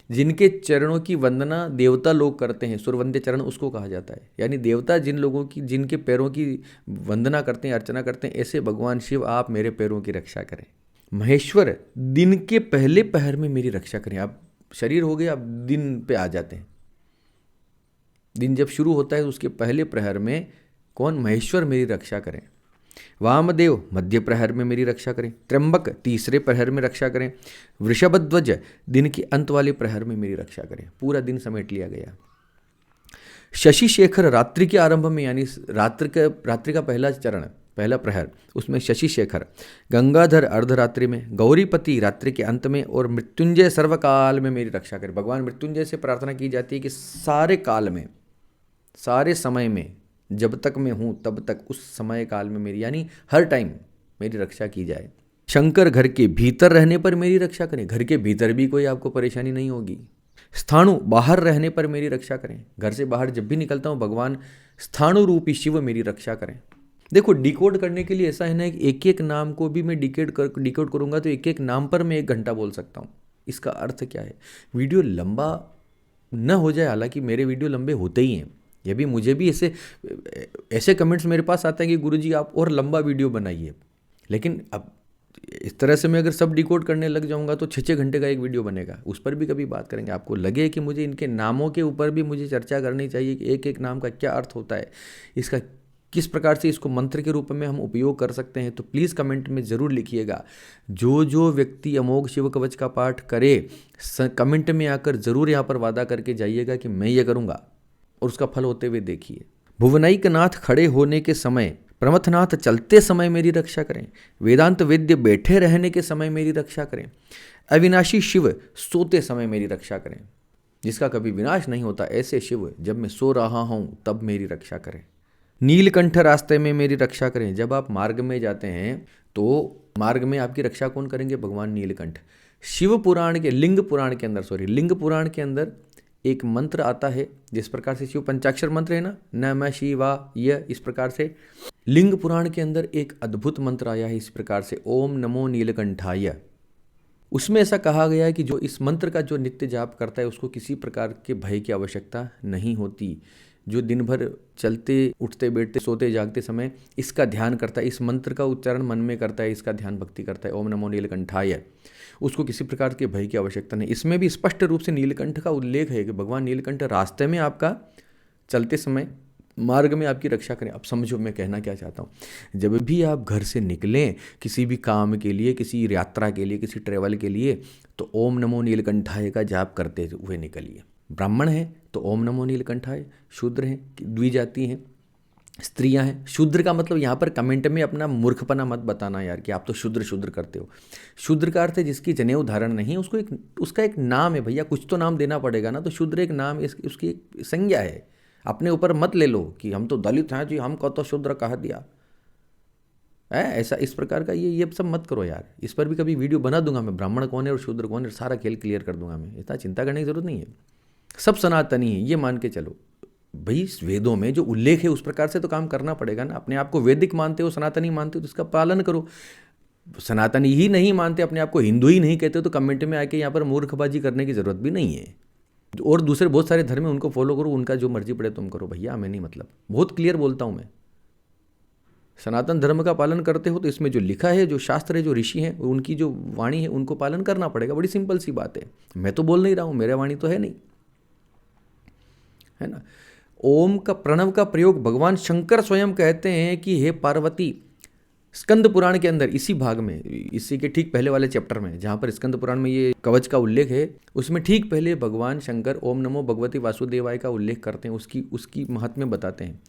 जिनके चरणों की वंदना देवता लोग करते हैं, सुरवंद्य चरण उसको कहा जाता है। यानी देवता जिन लोगों की, जिनके पैरों की वंदना करते हैं, अर्चना करते हैं, ऐसे भगवान शिव आप मेरे पैरों की रक्षा करें। महेश्वर दिन के पहले पहर में मेरी रक्षा करें। आप शरीर हो गए, आप दिन पे आ जाते हैं। दिन जब शुरू होता है उसके पहले प्रहर में कौन? महेश्वर मेरी रक्षा करें। वामदेव मध्य प्रहर में मेरी रक्षा करें। त्र्यंबक तीसरे प्रहर में रक्षा करें। वृषभध्वज दिन के अंत वाले प्रहर में मेरी रक्षा करें। पूरा दिन समेट लिया गया। शशि शेखर रात्रि के आरंभ में, यानी रात्रि का पहला चरण, पहला प्रहर, उसमें शशि शेखर। गंगाधर अर्धरात्रि में। गौरीपति रात्रि के अंत में। और मृत्युंजय सर्वकाल में मेरी रक्षा करें। भगवान मृत्युंजय से प्रार्थना की जाती है कि सारे काल में, सारे समय में, जब तक मैं हूं तब तक, उस समय काल में मेरी, यानी हर टाइम मेरी रक्षा की जाए। शंकर घर के भीतर रहने पर मेरी रक्षा करें। घर के भीतर भी कोई आपको परेशानी नहीं होगी। स्थाणु बाहर रहने पर मेरी रक्षा करें। घर से बाहर जब भी निकलता हूं, भगवान स्थाणु रूपी शिव मेरी रक्षा करें। देखो, डिकोड करने के लिए ऐसा है ना कि एक एक नाम को भी मैं डिकोड करूंगा तो एक एक नाम पर मैं 1 घंटा बोल सकता हूँ। इसका अर्थ क्या है? वीडियो लंबा न हो जाए, हालांकि मेरे वीडियो लंबे होते ही हैं। ये भी, मुझे भी ऐसे कमेंट्स मेरे पास आते हैं कि गुरुजी आप और लंबा वीडियो बनाइए। लेकिन अब इस तरह से मैं अगर सब डिकोड करने लग जाऊंगा तो 6-6 घंटे का एक वीडियो बनेगा। उस पर भी कभी बात करेंगे। आपको लगे कि मुझे इनके नामों के ऊपर भी मुझे चर्चा करनी चाहिए कि एक एक नाम का क्या अर्थ होता है, इसका किस प्रकार से इसको मंत्र के रूप में हम उपयोग कर सकते हैं, तो प्लीज़ कमेंट में ज़रूर लिखिएगा। जो जो व्यक्ति अमोघ शिव कवच का पाठ करे, कमेंट में आकर ज़रूर यहाँ पर वादा करके जाइएगा कि मैं ये करूँगा, और उसका फल होते हुए देखिए। भुवनैक नाथ खड़े होने के समय, प्रमथनाथ चलते समय मेरी रक्षा करें, वेदांत वेद्य बैठे रहने के समय मेरी रक्षा करें, अविनाशी शिव सोते समय मेरी रक्षा करें, जिसका कभी विनाश नहीं होता ऐसे शिव जब मैं सो रहा हूँ तब मेरी रक्षा करें। नीलकंठ रास्ते में मेरी रक्षा करें। जब आप मार्ग में जाते हैं तो मार्ग में आपकी रक्षा कौन करेंगे? भगवान नीलकंठ। शिव पुराण के लिंग पुराण के अंदर एक मंत्र आता है, जिस प्रकार से शिव पंचाक्षर मंत्र है ना, नमः शिवाय, इस प्रकार से लिंग पुराण के अंदर एक अद्भुत मंत्र आया है इस प्रकार से, ओम नमो नीलकंठाय। उसमें ऐसा कहा गया है कि जो इस मंत्र का जो नित्य जाप करता है उसको किसी प्रकार के भय की आवश्यकता नहीं होती। जो दिन भर चलते उठते बैठते सोते जागते समय इसका ध्यान करता है, इस मंत्र का उच्चारण मन में करता है, इसका ध्यान भक्ति करता है, ओम नमो नीलकंठाय, उसको किसी प्रकार के भय की आवश्यकता नहीं। इसमें भी स्पष्ट रूप से नीलकंठ का उल्लेख है कि भगवान नीलकंठ रास्ते में आपका चलते समय मार्ग में आपकी रक्षा करें। अब समझो मैं कहना क्या चाहता हूँ। जब भी आप घर से निकलें किसी भी काम के लिए, किसी यात्रा के लिए, किसी ट्रेवल के लिए, तो ओम नमो नीलकंठाय का जाप करते हुए निकलिए। ब्राह्मण है तो ओम नमो नीलकंठाय, शूद्र हैं, द्विजाति हैं, स्त्रियां हैं। शूद्र का मतलब यहाँ पर कमेंट में अपना मूर्खपना मत बताना यार कि आप तो शूद्र करते हो। शूद्र का अर्थ है जिसकी जनेऊ धारण नहीं है, उसका एक नाम है भैया, कुछ तो नाम देना पड़ेगा ना। तो शूद्र एक नाम, उसकी एक संज्ञा है। अपने ऊपर मत ले लो कि हम तो दलित हैं जी, हमको तो शूद्र कह दिया है, ऐसा इस प्रकार का ये सब मत करो यार। इस पर भी कभी वीडियो बना दूंगा मैं, ब्राह्मण कौन है और शूद्र कौन है, सारा खेल क्लियर कर दूंगा मैं। इतना चिंता करने की जरूरत नहीं है, सब सनातनी है, ये मान के चलो भाई। वेदों में जो उल्लेख है उस प्रकार से तो काम करना पड़ेगा ना। अपने आप को वैदिक मानते हो, सनातनी मानते हो, तो इसका पालन करो। सनातनी ही नहीं मानते, अपने आप को हिंदू ही नहीं कहते हो, तो कमेंट में आके यहाँ पर मूर्खबाजी करने की जरूरत भी नहीं है। और दूसरे बहुत सारे धर्म है, उनको फॉलो करो, उनका जो मर्जी पड़े तुम करो भैया, हमें नहीं मतलब। बहुत क्लियर बोलता हूँ मैं। सनातन धर्म का पालन करते हो तो इसमें जो लिखा है, जो शास्त्र है, जो ऋषि हैं, उनकी जो वाणी है उनको पालन करना पड़ेगा। बड़ी सिंपल सी बात है। मैं तो बोल नहीं रहा हूँ, मेरा वाणी तो है नहीं, है ना। ओम का, प्रणव का प्रयोग भगवान शंकर स्वयं कहते हैं कि हे पार्वती, स्कंद पुराण के अंदर इसी भाग में, इसी के ठीक पहले वाले चैप्टर में जहाँ पर स्कंद पुराण में ये कवच का उल्लेख है, उसमें ठीक पहले भगवान शंकर ओम नमो भगवती वासुदेवाय का उल्लेख करते हैं, उसकी महात्म्य बताते हैं।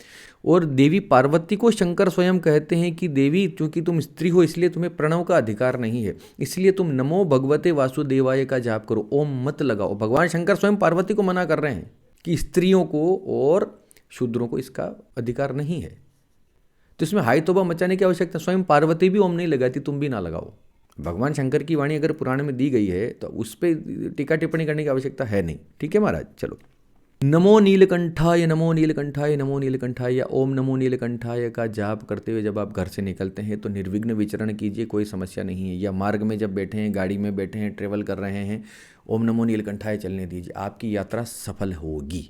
और देवी पार्वती को शंकर स्वयं कहते हैं कि देवी, चूंकि तुम स्त्री हो इसलिए तुम्हें प्रणव का अधिकार नहीं है, इसलिए तुम नमो भगवते वासुदेवाय का जाप करो, ओम मत लगाओ। भगवान शंकर स्वयं पार्वती को मना कर रहे हैं कि स्त्रियों को और शूद्रों को इसका अधिकार नहीं है। तो इसमें हाई तौबा मचाने की आवश्यकता, स्वयं पार्वती भी ओम नहीं लगाती, तुम भी ना लगाओ। भगवान शंकर की वाणी अगर पुराण में दी गई है तो उस पर टीका टिप्पणी करने की आवश्यकता है नहीं। ठीक है महाराज, चलो। नमो नीलकंठाय, नमो नीलकंठाय, नमो नीलकंठाय या ओम नमो नीलकंठाय का जाप करते हुए जब आप घर से निकलते हैं तो निर्विघ्न विचरण कीजिए, कोई समस्या नहीं है। या मार्ग में जब बैठे हैं, गाड़ी में बैठे हैं, ट्रेवल कर रहे हैं, ओम नमो नीलकंठाय चलने दीजिए, आपकी यात्रा सफल होगी।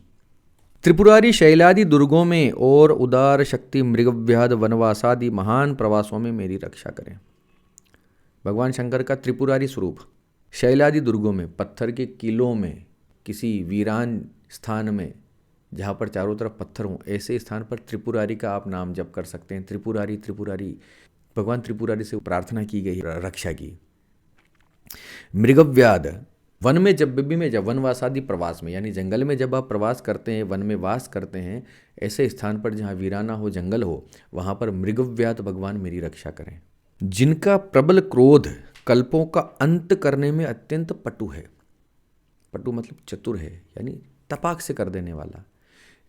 त्रिपुरारी शैलादि दुर्गों में और उदार शक्ति मृगव्याध वनवासादि महान प्रवासों में मेरी रक्षा करें। भगवान शंकर का त्रिपुरारी स्वरूप शैलादि दुर्गों में, पत्थर के किलों में, किसी वीरान स्थान में जहाँ पर चारों तरफ पत्थर हों, ऐसे स्थान पर त्रिपुरारी का आप नाम जप कर सकते हैं। त्रिपुरारी त्रिपुरारी, भगवान त्रिपुरारी से प्रार्थना की गई रक्षा की। मृगव्याध, वन में जब वनवासादि प्रवास में, यानी जंगल में जब आप प्रवास करते हैं, वन में वास करते हैं, ऐसे स्थान पर जहाँ वीराना हो, जंगल हो, वहाँ पर मृगव्याध भगवान मेरी रक्षा करें। जिनका प्रबल क्रोध कल्पों का अंत करने में अत्यंत पटु है, पटु मतलब चतुर है, यानी तपाक से कर देने वाला।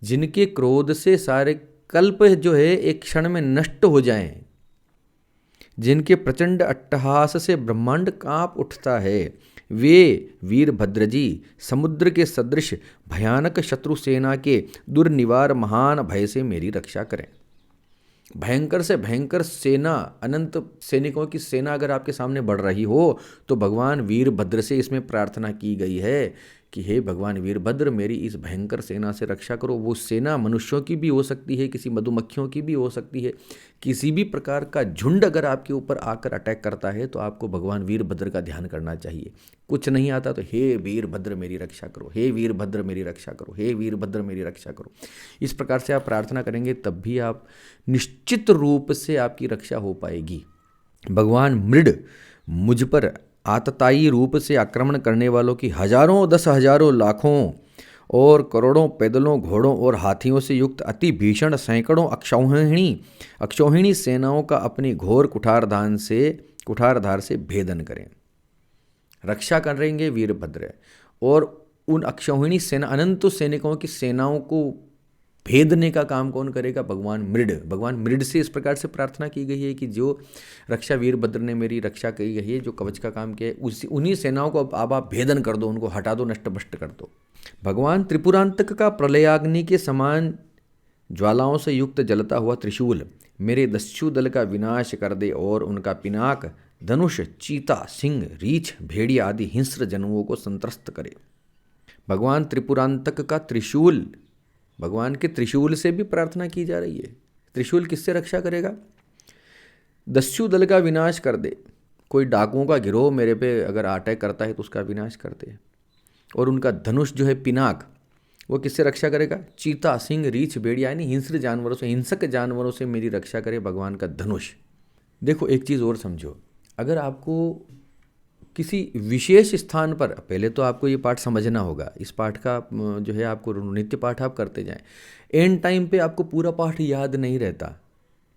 जिनके क्रोध से सारे कल्प जो है एक क्षण में नष्ट हो जाएं, जिनके प्रचंड अट्टहास से ब्रह्मांड कांप उठता है, वे वीरभद्र जी समुद्र के सदृश भयानक शत्रु सेना के दुर्निवार महान भय से मेरी रक्षा करें। भयंकर से भयंकर सेना, अनंत सैनिकों की सेना अगर आपके सामने बढ़ रही हो तो भगवान वीरभद्र से इसमें प्रार्थना की गई है कि हे भगवान वीरभद्र मेरी इस भयंकर सेना से रक्षा करो। वो सेना मनुष्यों की भी हो सकती है, किसी मधुमक्खियों की भी हो सकती है, किसी भी प्रकार का झुंड अगर आपके ऊपर आकर अटैक करता है तो आपको भगवान वीरभद्र का ध्यान करना चाहिए। कुछ नहीं आता तो हे वीरभद्र मेरी रक्षा करो, हे वीरभद्र मेरी रक्षा करो, हे वीरभद्र मेरी रक्षा करो। इस प्रकार से आप प्रार्थना करेंगे तब भी आप निश्चित रूप से आपकी रक्षा हो पाएगी। भगवान मृड मुझ पर आतताई रूप से आक्रमण करने वालों की हजारों, 10,000 लाखों और करोड़ों पैदलों, घोड़ों और हाथियों से युक्त अति भीषण सैकड़ों अक्षौहिणी सेनाओं का अपनी घोर कुठारधार से भेदन करें। रक्षा करेंगे वीरभद्र, और उन अक्षौहिणी सेना, अनंत सैनिकों की सेनाओं को भेदने का काम कौन करेगा? भगवान मृड। भगवान मृड से इस प्रकार से प्रार्थना की गई है कि जो रक्षा वीरभद्र ने मेरी रक्षा की गई है, जो कवच का काम किया है, उन्हीं सेनाओं को अब आप भेदन कर दो, उनको हटा दो, नष्ट भ्रष्ट कर दो। भगवान त्रिपुरांतक का प्रलयाग्नि के समान ज्वालाओं से युक्त जलता हुआ त्रिशूल मेरे दस्यु दल का विनाश कर दे और उनका पिनाक धनुष, चीता, सिंह, रीछ, भेड़िया आदि हिंस्र जनुओं को संत्रस्त करे। भगवान त्रिपुरांतक का त्रिशूल, भगवान के त्रिशूल से भी प्रार्थना की जा रही है। त्रिशूल किससे रक्षा करेगा? दस्यु दल का विनाश कर दे। कोई डाकुओं का गिरोह मेरे पे अगर अटैक करता है तो उसका विनाश कर दे। और उनका धनुष जो है पिनाक, वो किससे रक्षा करेगा? चीता, सिंह, रीछ, भेड़िया यानी हिंस्र जानवरों से, हिंसक जानवरों से मेरी रक्षा करे भगवान का धनुष। देखो एक चीज़ और समझो, अगर आपको किसी विशेष स्थान पर, पहले तो आपको ये पाठ समझना होगा, इस पाठ का जो है आपको नित्य पाठ आप करते जाएं। एंड टाइम पे आपको पूरा पाठ याद नहीं रहता,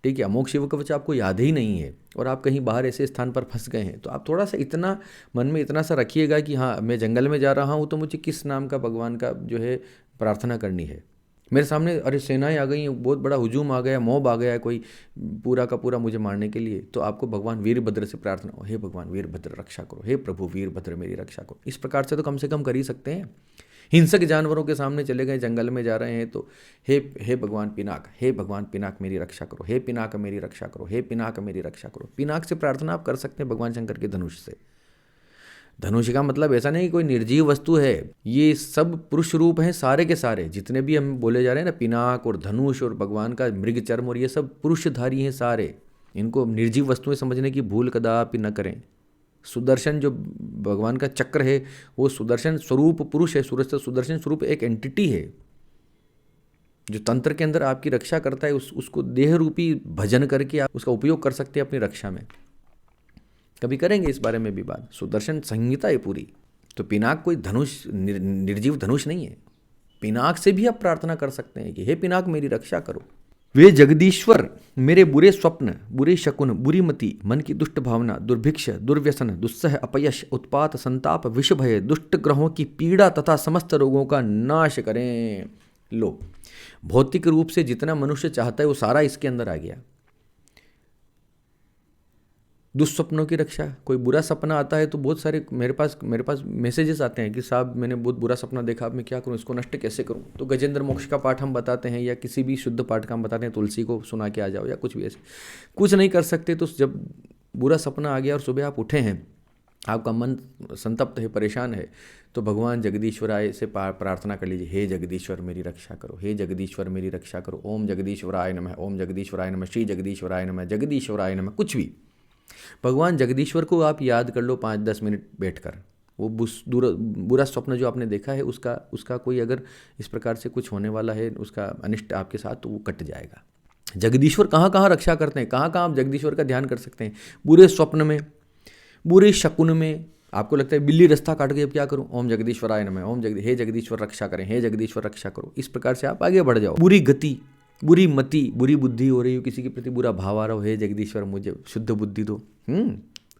ठीक है, अमोघ शिव कवच आपको याद ही नहीं है और आप कहीं बाहर ऐसे स्थान पर फंस गए हैं, तो आप थोड़ा सा इतना मन में इतना सा रखिएगा कि हाँ मैं जंगल में जा रहा हूँ तो मुझे किस नाम का भगवान का जो है प्रार्थना करनी है। मेरे सामने अरे सेनाएं आ गई, बहुत बड़ा हुजूम आ गया, मॉब आ गया कोई पूरा का पूरा मुझे मारने के लिए, तो आपको भगवान वीरभद्र से प्रार्थना हो, हे भगवान वीरभद्र रक्षा करो, हे प्रभु वीरभद्र मेरी रक्षा करो। इस प्रकार से तो कम से कम कर ही सकते हैं। हिंसक जानवरों के सामने चले गए, जंगल में जा रहे हैं, तो हे भगवान पिनाक, हे भगवान पिनाक मेरी रक्षा करो, हे पिनाक मेरी रक्षा करो, हे पिनाक मेरी रक्षा करो। पिनाक से प्रार्थना आप कर सकते हैं भगवान शंकर के धनुष से। धनुष का मतलब ऐसा नहीं कि कोई निर्जीव वस्तु है, ये सब पुरुष रूप हैं सारे के सारे, जितने भी हम बोले जा रहे हैं ना, पिनाक और धनुष और भगवान का मृग चर्म, और ये सब पुरुषधारी हैं सारे। इनको निर्जीव वस्तुएं समझने की भूल कदापि न करें। सुदर्शन जो भगवान का चक्र है वो सुदर्शन स्वरूप पुरुष है, सुदर्शन स्वरूप एक एंटिटी है जो तंत्र के अंदर आपकी रक्षा करता है। उसको देह रूपी भजन करके आप उसका उपयोग कर सकते हैं अपनी रक्षा में। कभी करेंगे इस बारे में भी बात, सुदर्शन संहिता है पूरी। तो पिनाक कोई धनुष, निर्जीव धनुष नहीं है। पिनाक से भी आप प्रार्थना कर सकते हैं कि हे पिनाक मेरी रक्षा करो। वे जगदीश्वर मेरे बुरे स्वप्न, बुरे शकुन, बुरी मति, मन की दुष्ट भावना, दुर्भिक्ष, दुर्व्यसन, दुस्सह, अपयश, उत्पात, संताप, विष भय, दुष्ट ग्रहों की पीड़ा तथा समस्त रोगों का नाश करें। लो, भौतिक रूप से जितना मनुष्य चाहता है वो सारा इसके अंदर आ गया। दुस्वप्नों की रक्षा, कोई बुरा सपना आता है तो बहुत सारे मेरे पास मैसेजेस आते हैं कि साहब मैंने बहुत बुरा सपना देखा, अब मैं क्या करूं, इसको नष्ट कैसे करूं। तो गजेंद्र मोक्ष का पाठ हम बताते हैं, या किसी भी शुद्ध पाठ का हम बताते हैं, तुलसी को सुना के आ जाओ, या कुछ भी ऐसे। कुछ नहीं कर सकते तो जब बुरा सपना आ गया और सुबह आप उठे हैं, आपका मन संतप्त है, परेशान है, तो भगवान जगदीश्वराय से प्रार्थना कर लीजिए, हे जगदीश्वर मेरी रक्षा करो, हे जगदीश्वर मेरी रक्षा करो। ओम जगदीश्वराय नमः, ओम जगदीश्वराय नमः, श्री जगदीश्वराय नमः, जगदीश्वराय नमः, कुछ भी। भगवान जगदीश्वर को आप याद कर लो 5-10 मिनट बैठकर। वो बुरा स्वप्न जो आपने देखा है उसका कोई अगर इस प्रकार से कुछ होने वाला है, उसका अनिष्ट आपके साथ, तो वो कट जाएगा। जगदीश्वर कहाँ कहाँ रक्षा करते हैं, कहाँ कहाँ आप जगदीश्वर का ध्यान कर सकते हैं? बुरे स्वप्न में, बुरे शकुन में, आपको लगता है बिल्ली रास्ता काट गई, अब क्या करूं, ओम जगदीश्वराय नमः, हे जगदीश्वर रक्षा करें, हे जगदीश्वर रक्षा करो। इस प्रकार से आप आगे बढ़ जाओ। बुरी गति, बुरी मति, बुरी बुद्धि हो रही हो, किसी के प्रति बुरा भाव आ रहा हो, हे जगदीश्वर मुझे शुद्ध बुद्धि दो।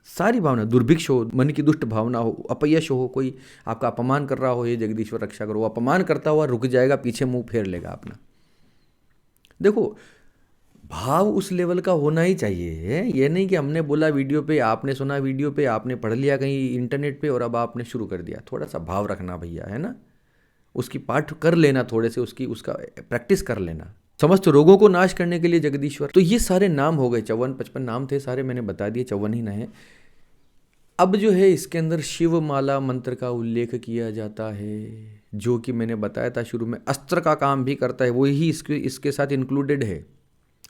सारी भावना, दुर्भिक्ष हो, मन की दुष्ट भावना हो, अपयश हो, कोई आपका अपमान कर रहा हो, हे जगदीश्वर रक्षा करो। वो अपमान करता हुआ रुक जाएगा, पीछे मुंह फेर लेगा अपना। देखो, भाव उस लेवल का होना ही चाहिए। ये नहीं कि हमने बोला वीडियो पे, आपने सुना वीडियो पे, आपने पढ़ लिया कहीं इंटरनेट पे और अब आपने शुरू कर दिया। थोड़ा सा भाव रखना भैया, है ना। उसकी पाठ कर लेना, थोड़े से उसका प्रैक्टिस कर लेना। समस्त रोगों को नाश करने के लिए जगदीश्वर। तो ये सारे नाम हो गए, 54-55 नाम थे सारे, मैंने बता दिए, 54 ही ना है। अब जो है इसके अंदर शिव माला मंत्र का उल्लेख किया जाता है, जो कि मैंने बताया था शुरू में अस्त्र का काम भी करता है, वही इसके साथ इंक्लूडेड है।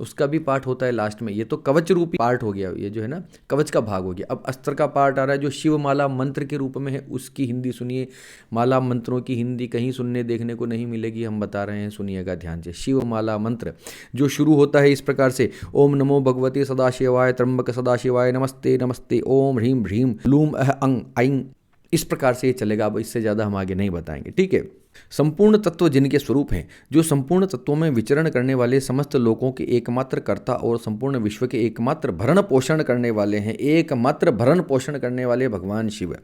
उसका भी पार्ट होता है लास्ट में। ये तो कवच रूपी पार्ट हो गया, ये जो है ना कवच का भाग हो गया। अब अस्त्र का पार्ट आ रहा है जो शिव माला मंत्र के रूप में है, उसकी हिंदी सुनिए। माला मंत्रों की हिंदी कहीं सुनने देखने को नहीं मिलेगी, हम बता रहे हैं, सुनिएगा ध्यान से। शिव माला मंत्र जो शुरू होता है इस प्रकार से, ओम नमो भगवते सदाशिवाय त्र्यंबक सदाशिवाय नमस्ते नमस्ते ओम ह्रीम ह्रीम लूम अह अंग ऐं, इस प्रकार से ये चलेगा। अब इससे ज़्यादा हम आगे नहीं बताएंगे, ठीक है। संपूर्ण तत्व जिनके स्वरूप हैं, जो संपूर्ण तत्वों में विचरण करने वाले, समस्त लोकों के एकमात्र कर्ता और संपूर्ण विश्व के एकमात्र भरण पोषण करने वाले हैं, एकमात्र भरण पोषण करने वाले भगवान शिव,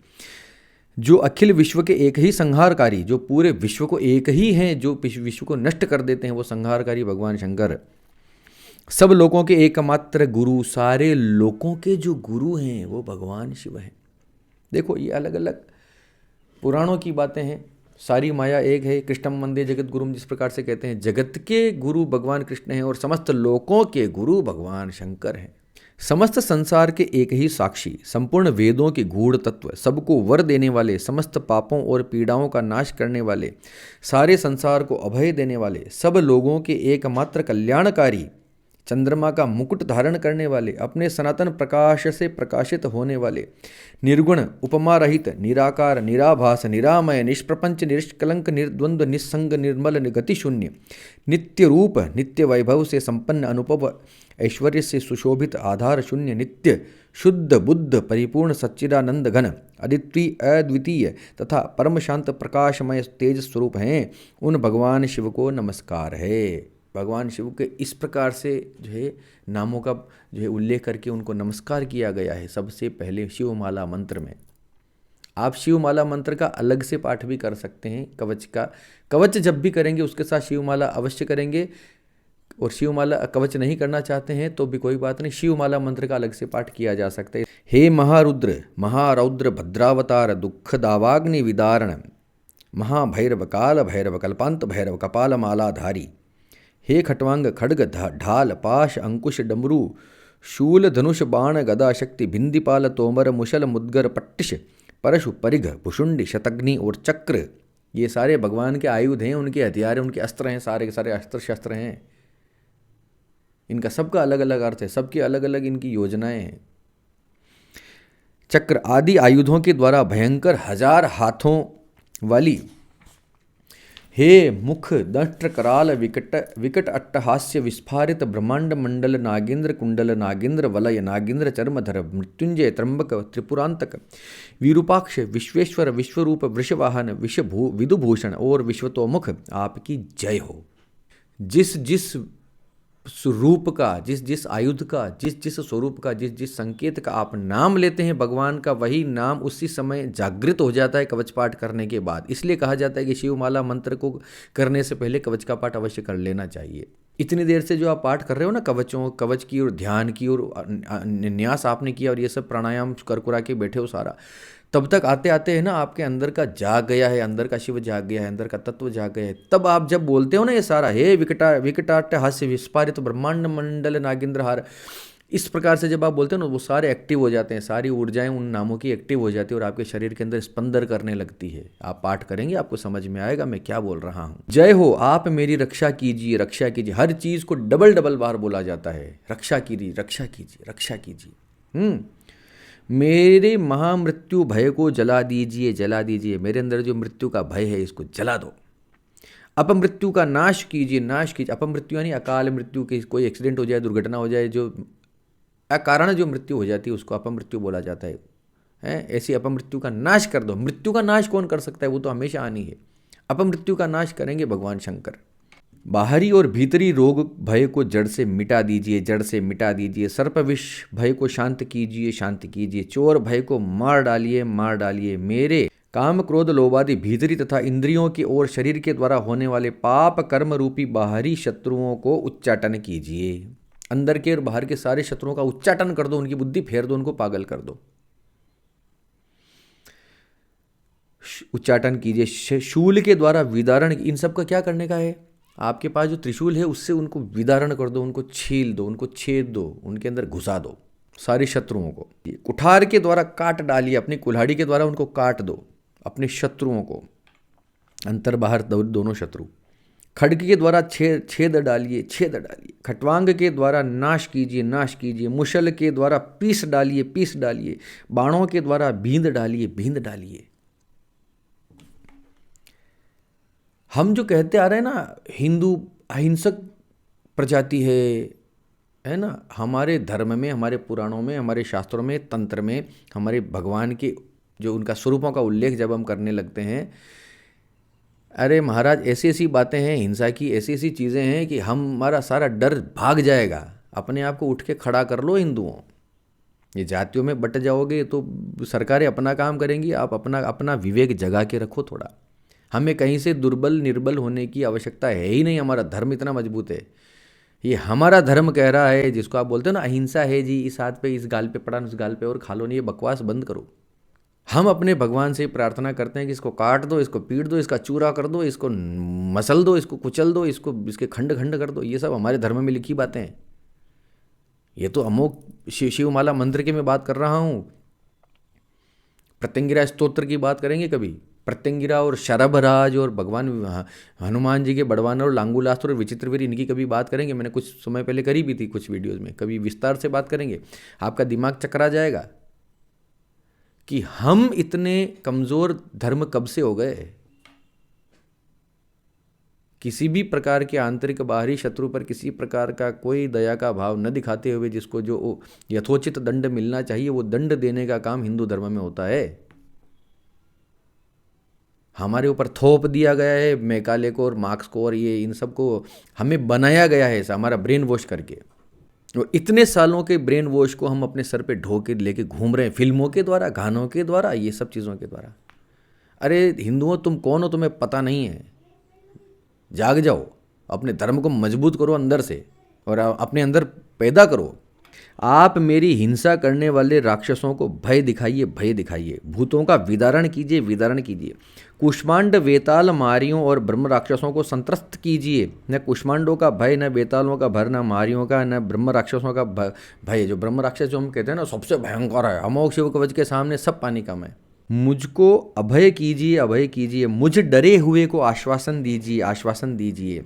जो अखिल विश्व के एक ही संहारकारी, जो पूरे विश्व को एक ही हैं, जो विश्व को नष्ट कर देते हैं, वो संहारकारी भगवान शंकर। सब लोगों के एकमात्र गुरु, सारे लोकों के जो गुरु हैं वो भगवान शिव हैं। देखो ये अलग अलग पुराणों की बातें हैं, सारी माया एक है। कृष्णम वंदे जगत गुरुम, जिस प्रकार से कहते हैं, जगत के गुरु भगवान कृष्ण हैं और समस्त लोकों के गुरु भगवान शंकर हैं। समस्त संसार के एक ही साक्षी, संपूर्ण वेदों के गूढ़ तत्व, सबको वर देने वाले, समस्त पापों और पीड़ाओं का नाश करने वाले, सारे संसार को अभय देने वाले, सब लोगों के एकमात्र कल्याणकारी, चंद्रमा का मुकुट धारण करने वाले, अपने सनातन प्रकाश से प्रकाशित होने वाले, निर्गुण उपमा रहित, निराकार निराभास निरामय, निष्प्रपंच निष्कलंक निर्द्वंद्व निस्संग निर्मल गति शून्य, नित्य रूप नित्य वैभव से संपन्न, अनुपम ऐश्वर्य से सुशोभित, आधार शून्य, नित्य शुद्ध बुद्ध परिपूर्ण सच्चिदानंद घन, अद्वितीय अद्वितीय तथा परम शांत प्रकाशमय तेज स्वरूप हैं, उन भगवान शिव को नमस्कार है। भगवान शिव के इस प्रकार से जो है नामों का जो है उल्लेख करके उनको नमस्कार किया गया है सबसे पहले शिवमाला मंत्र में। आप शिवमाला मंत्र का अलग से पाठ भी कर सकते हैं, कवच का। कवच जब भी करेंगे उसके साथ शिवमाला अवश्य करेंगे, और शिवमाला कवच नहीं करना चाहते हैं तो भी कोई बात नहीं, शिवमाला मंत्र का अलग से पाठ किया जा सकता है। हे महारुद्र महारौद्र भद्रावतार दुख दावाग्नि विदारण, महाभैरव काल भैरव कल्पांत भैरव कपाल मालाधारी, हे खट्वांग खड्ग ढाल पाश अंकुश डमरू शूल धनुष बाण गदा शक्ति भिंदीपाल तोमर मुशल मुद्गर पट्टिश परशु परिघ भुषुंडी शतग्नि और चक्र, ये सारे भगवान के आयुध हैं, उनके हथियार हैं, उनके अस्त्र हैं, सारे के सारे अस्त्र शस्त्र हैं। इनका सबका अलग अलग अर्थ है, सबकी अलग अलग इनकी योजनाएं हैं। चक्र आदि आयुधों के द्वारा भयंकर 1000 हाथों वाली, हे मुख दंष्ट्र कराल विकट विकट अट्टहास्य विस्फारित ब्रह्मांड मंडल नागेंद्र कुंडल नागेंद्र वलय नागेंद्र चर्मधर मृत्युंजय त्र्यंबक त्रिपुरांतक विरूपाक्ष विश्वेश्वर विश्वरूप वृषवाहन विदुभूषण और विश्वतोमुख, आपकी जय हो। जिस जिस स्वरूप का, जिस जिस आयुध का, जिस जिस स्वरूप का, जिस जिस संकेत का आप नाम लेते हैं भगवान का, वही नाम उसी समय जागृत हो जाता है कवच पाठ करने के बाद। इसलिए कहा जाता है कि शिवमाला मंत्र को करने से पहले कवच का पाठ अवश्य कर लेना चाहिए। इतनी देर से जो आप पाठ कर रहे हो ना कवचों, कवच की और ध्यान की और न्यास आपने किया और ये सब प्राणायाम करकुरा के बैठे हो सारा, तब तक आते आते है ना आपके अंदर का जाग गया है, अंदर का शिव जाग गया है, अंदर का तत्व जाग गया है। तब आप जब बोलते हो ना ये सारा, हे विकटाट्य हास्य विस्फारित ब्रह्मांड मंडल नागेंद्रहार, इस प्रकार से जब आप बोलते हो ना, वो सारे एक्टिव हो जाते हैं, सारी ऊर्जाएं उन नामों की एक्टिव हो जाती है और आपके शरीर के अंदर स्पंदन करने लगती है। आप पाठ करेंगे आपको समझ में आएगा मैं क्या बोल रहा हूँ। जय हो, आप मेरी रक्षा कीजिए रक्षा कीजिए, हर चीज को डबल डबल बार बोला जाता है, रक्षा कीजिए रक्षा कीजिए रक्षा कीजिए। मेरे महामृत्यु भय को जला दीजिए जला दीजिए, मेरे अंदर जो मृत्यु का भय है इसको जला दो। अपमृत्यु का नाश कीजिए नाश कीजिए, अपमृत्यु यानी अकाल मृत्यु, की कोई एक्सीडेंट हो जाए, दुर्घटना हो जाए, जो अकारण जो मृत्यु हो जाती है उसको अपमृत्यु बोला जाता है। ऐसी अपमृत्यु का नाश कर दो। मृत्यु का नाश कौन कर सकता है, वो तो हमेशा आनी है। अपमृत्यु का नाश करेंगे भगवान शंकर। बाहरी और भीतरी रोग भय को जड़ से मिटा दीजिए जड़ से मिटा दीजिए, सर्प विष भय को शांत कीजिए, चोर भय को मार डालिए। मेरे काम क्रोध लोभादि भीतरी तथा इंद्रियों की ओर शरीर के द्वारा होने वाले पाप कर्म रूपी बाहरी शत्रुओं को उच्चाटन कीजिए। अंदर के और बाहर के सारे शत्रुओं का उच्चाटन कर दो, उनकी बुद्धि फेर दो, उनको पागल कर दो। उच्चाटन कीजिए। शूल के द्वारा विदारण, इन सब का क्या करने का है, आपके पास जो त्रिशूल है उससे उनको विदारण कर दो, उनको छील दो, उनको छेद दो, उनके अंदर घुसा दो, सारे शत्रुओं को। कुठार के द्वारा काट डालिए, अपनी कुल्हाड़ी के द्वारा उनको काट दो, अपने शत्रुओं को, अंतर बाहर दोनों शत्रु। खड्ग के द्वारा छेद डालिए, छेद डालिए। खट्वांग के द्वारा नाश कीजिए, नाश कीजिए। मुशल के द्वारा पीस डालिए, पीस डालिए। बाणों के द्वारा बींद डालिए, बींद डालिए। हम जो कहते आ रहे हैं ना, हिंदू अहिंसक प्रजाति है ना, हमारे धर्म में, हमारे पुराणों में, हमारे शास्त्रों में, तंत्र में, हमारे भगवान के जो उनका स्वरूपों का उल्लेख जब हम करने लगते हैं, अरे महाराज ऐसी ऐसी बातें हैं हिंसा की, ऐसी ऐसी चीज़ें हैं कि हमारा सारा डर भाग जाएगा। अपने आप को उठ के खड़ा कर लो हिंदुओं। ये जातियों में बट जाओगे तो सरकारें अपना काम करेंगी, आप अपना अपना विवेक जगा के रखो थोड़ा। हमें कहीं से दुर्बल निर्बल होने की आवश्यकता है ही नहीं, हमारा धर्म इतना मजबूत है। ये हमारा धर्म कह रहा है, जिसको आप बोलते हो ना अहिंसा है जी, इस हाथ पे इस गाल पे पड़ा, उस गाल पे और खा लो नहीं, ये बकवास बंद करो। हम अपने भगवान से प्रार्थना करते हैं कि इसको काट दो, इसको पीट दो, इसका चूरा कर दो, इसको मसल दो, इसको कुचल दो, इसको इसके खंड खंड कर दो। ये सब हमारे धर्म में लिखी बातें हैं। ये तो अमोक शिवमाला मंत्र की मैं बात कर रहा हूँ। प्रत्यंगिरा स्तोत्र की बात करेंगे कभी, प्रत्यंगिरा और शरभराज और भगवान हनुमान जी के बड़वान और लांगुलास्त्र और विचित्रवीर, इनकी कभी बात करेंगे। मैंने कुछ समय पहले करी भी थी कुछ वीडियोज़ में, कभी विस्तार से बात करेंगे। आपका दिमाग चकरा जाएगा कि हम इतने कमज़ोर धर्म कब से हो गए। किसी भी प्रकार के आंतरिक बाहरी शत्रु पर किसी प्रकार का कोई दया का भाव न दिखाते हुए जिसको जो यथोचित दंड मिलना चाहिए वो दंड देने का काम हिंदू धर्म में होता है। हमारे ऊपर थोप दिया गया है मैकाले को और मार्क्स को और ये इन सब को हमें बनाया गया है ऐसा, हमारा ब्रेन वॉश करके। और इतने सालों के ब्रेन वॉश को हम अपने सर पे ढो के लेके घूम रहे हैं, फिल्मों के द्वारा, गानों के द्वारा, ये सब चीज़ों के द्वारा। अरे हिंदुओं, तुम कौन हो तुम्हें पता नहीं है। जाग जाओ, अपने धर्म को मजबूत करो अंदर से और अपने अंदर पैदा करो। आप मेरी हिंसा करने वाले राक्षसों को भय दिखाइए, भय दिखाइए। भूतों का विदारण कीजिए, विदारण कीजिए। कुष्मांड वेताल मारियों और ब्रह्म राक्षसों को संत्रस्त कीजिए। न कुष्मांडों का भय, न वेतालों का भय, न मारियों का, न ब्रह्म राक्षसों का भय। जो ब्रह्म राक्षस जो हम कहते हैं ना, सबसे भयंकर है। अमोघ शिव कवच के सामने सब पानी कम है। मुझको अभय कीजिए, अभय कीजिए। मुझ डरे हुए को आश्वासन दीजिए, आश्वासन दीजिए।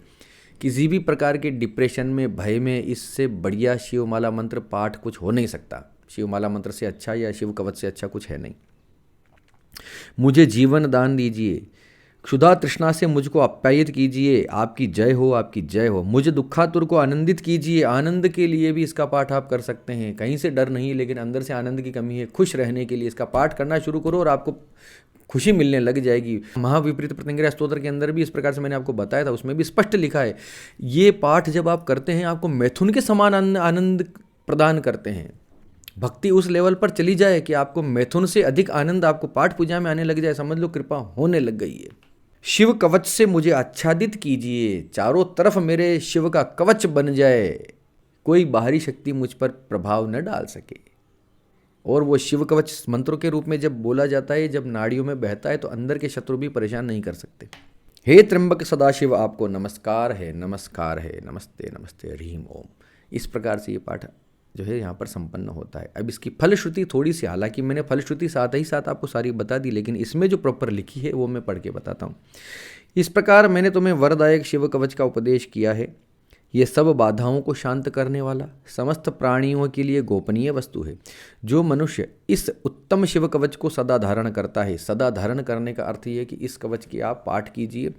किसी भी प्रकार के डिप्रेशन में, भय में, इससे बढ़िया शिवमाला मंत्र पाठ कुछ हो नहीं सकता। शिवमाला मंत्र से अच्छा या शिव कवच से अच्छा कुछ है नहीं। मुझे जीवन दान दीजिए। क्षुधा तृष्णा से मुझको आप्यायित कीजिए। आपकी जय हो, आपकी जय हो। मुझे दुखातुर को आनंदित कीजिए। आनंद के लिए भी इसका पाठ आप कर सकते हैं। कहीं से डर नहीं, लेकिन अंदर से आनंद की कमी है। खुश रहने के लिए इसका पाठ करना शुरू करो और आपको खुशी मिलने लग जाएगी। महाविपरीत प्रत्यंगिरा स्तोत्र के अंदर भी इस प्रकार से मैंने आपको बताया था, उसमें भी स्पष्ट लिखा है। ये पाठ जब आप करते हैं आपको मैथुन के समान आनंद प्रदान करते हैं। भक्ति उस लेवल पर चली जाए कि आपको मैथुन से अधिक आनंद आपको पाठ पूजा में आने लग जाए, समझ लो कृपा होने लग गई है। शिव कवच से मुझे आच्छादित कीजिए। चारों तरफ मेरे शिव का कवच बन जाए, कोई बाहरी शक्ति मुझ पर प्रभाव न डाल सके। और वो शिव कवच मंत्रों के रूप में जब बोला जाता है, जब नाड़ियों में बहता है, तो अंदर के शत्रु भी परेशान नहीं कर सकते। हे त्र्यंबक सदाशिव, आपको नमस्कार है, नमस्कार है, नमस्ते नमस्ते, हरिम ओम। इस प्रकार से ये पाठ जो है यहाँ पर संपन्न होता है। अब इसकी फलश्रुति थोड़ी सी, हालांकि मैंने फलश्रुति साथ ही साथ आपको सारी बता दी, लेकिन इसमें जो प्रॉपर लिखी है वो मैं पढ़ के बताता हूँ। इस प्रकार मैंने तुम्हें वरदायक शिव कवच का उपदेश किया है। ये सब बाधाओं को शांत करने वाला, समस्त प्राणियों के लिए गोपनीय वस्तु है। जो मनुष्य इस उत्तम शिव कवच को सदा धारण करता है, सदा धारण करने का अर्थ ये है कि इस कवच की आप पाठ कीजिए,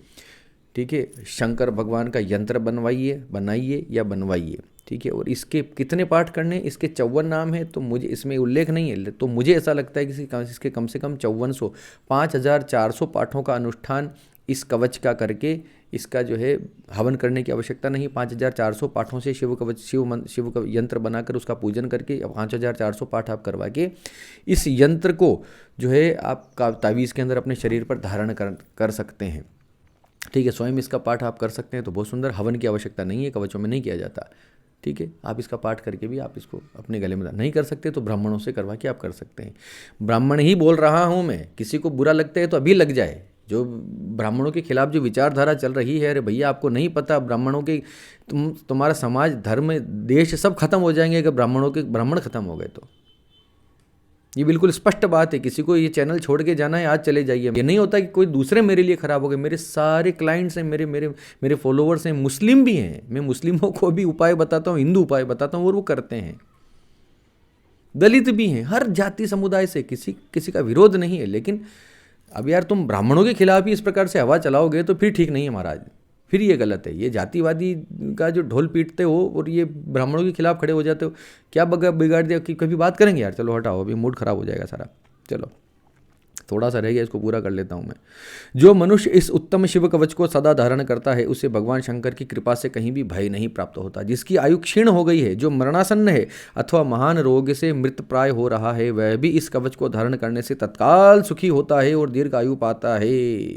ठीक है। शंकर भगवान का यंत्र बनाइए या बनवाइए, ठीक है। और इसके कितने पाठ करने, इसके 54 नाम है, तो मुझे इसमें उल्लेख नहीं है, तो मुझे ऐसा लगता है कि इसके कम से कम 5400 5400 पाठों का अनुष्ठान इस कवच का करके इसका जो है हवन करने की आवश्यकता नहीं। 5400 पाठों से शिव कवच शिव यंत्र बनाकर उसका पूजन करके 5400 पाठ आप करवा के इस यंत्र को जो है आप तावीज़ के अंदर अपने शरीर पर धारण कर सकते हैं, ठीक है। स्वयं इसका पाठ आप कर सकते हैं, तो बहुत सुंदर। हवन की आवश्यकता नहीं है, कवचों में नहीं किया जाता, ठीक है। आप इसका पाठ करके भी आप इसको अपने गले में नहीं कर सकते तो ब्राह्मणों से करवा के आप कर सकते हैं। ब्राह्मण ही बोल रहा हूँ मैं, किसी को बुरा लगता है तो अभी लग जाए, जो ब्राह्मणों के खिलाफ जो विचारधारा चल रही है, अरे भैया आपको नहीं पता ब्राह्मणों के, तुम्हारा समाज, धर्म, देश सब खत्म हो जाएंगे अगर ब्राह्मण खत्म हो गए तो। ये बिल्कुल स्पष्ट बात है। किसी को ये चैनल छोड़ के जाना है, आज चले जाइए। ये नहीं होता कि कोई दूसरे मेरे लिए खराब हो गए। मेरे सारे क्लाइंट्स हैं, मेरे मेरे मेरे फॉलोअर्स हैं, मुस्लिम भी हैं। मैं मुस्लिमों को भी उपाय बताता हूँ, हिंदू उपाय बताता हूँ और वो करते हैं। दलित भी हैं, हर जाति समुदाय से, किसी का विरोध नहीं है। लेकिन अब यार तुम ब्राह्मणों के खिलाफ ही इस प्रकार से हवा चलाओगे तो फिर ठीक नहीं है महाराज, फिर ये गलत है। ये जातिवादी का जो ढोल पीटते हो और ये ब्राह्मणों के खिलाफ खड़े हो जाते हो, क्या बिगाड़ दिया? कि कभी बात करेंगे यार, चलो हटाओ, अभी मूड खराब हो जाएगा सारा। चलो थोड़ा सा रह गया, इसको पूरा कर लेता हूँ मैं। जो मनुष्य इस उत्तम शिव कवच को सदा धारण करता है, उसे भगवान शंकर की कृपा से कहीं भी भय नहीं प्राप्त होता। जिसकी आयु क्षीण हो गई है, जो मरणासन्न है अथवा महान रोग से मृत प्राय हो रहा है, वह भी इस कवच को धारण करने से तत्काल सुखी होता है और दीर्घ आयु पाता है।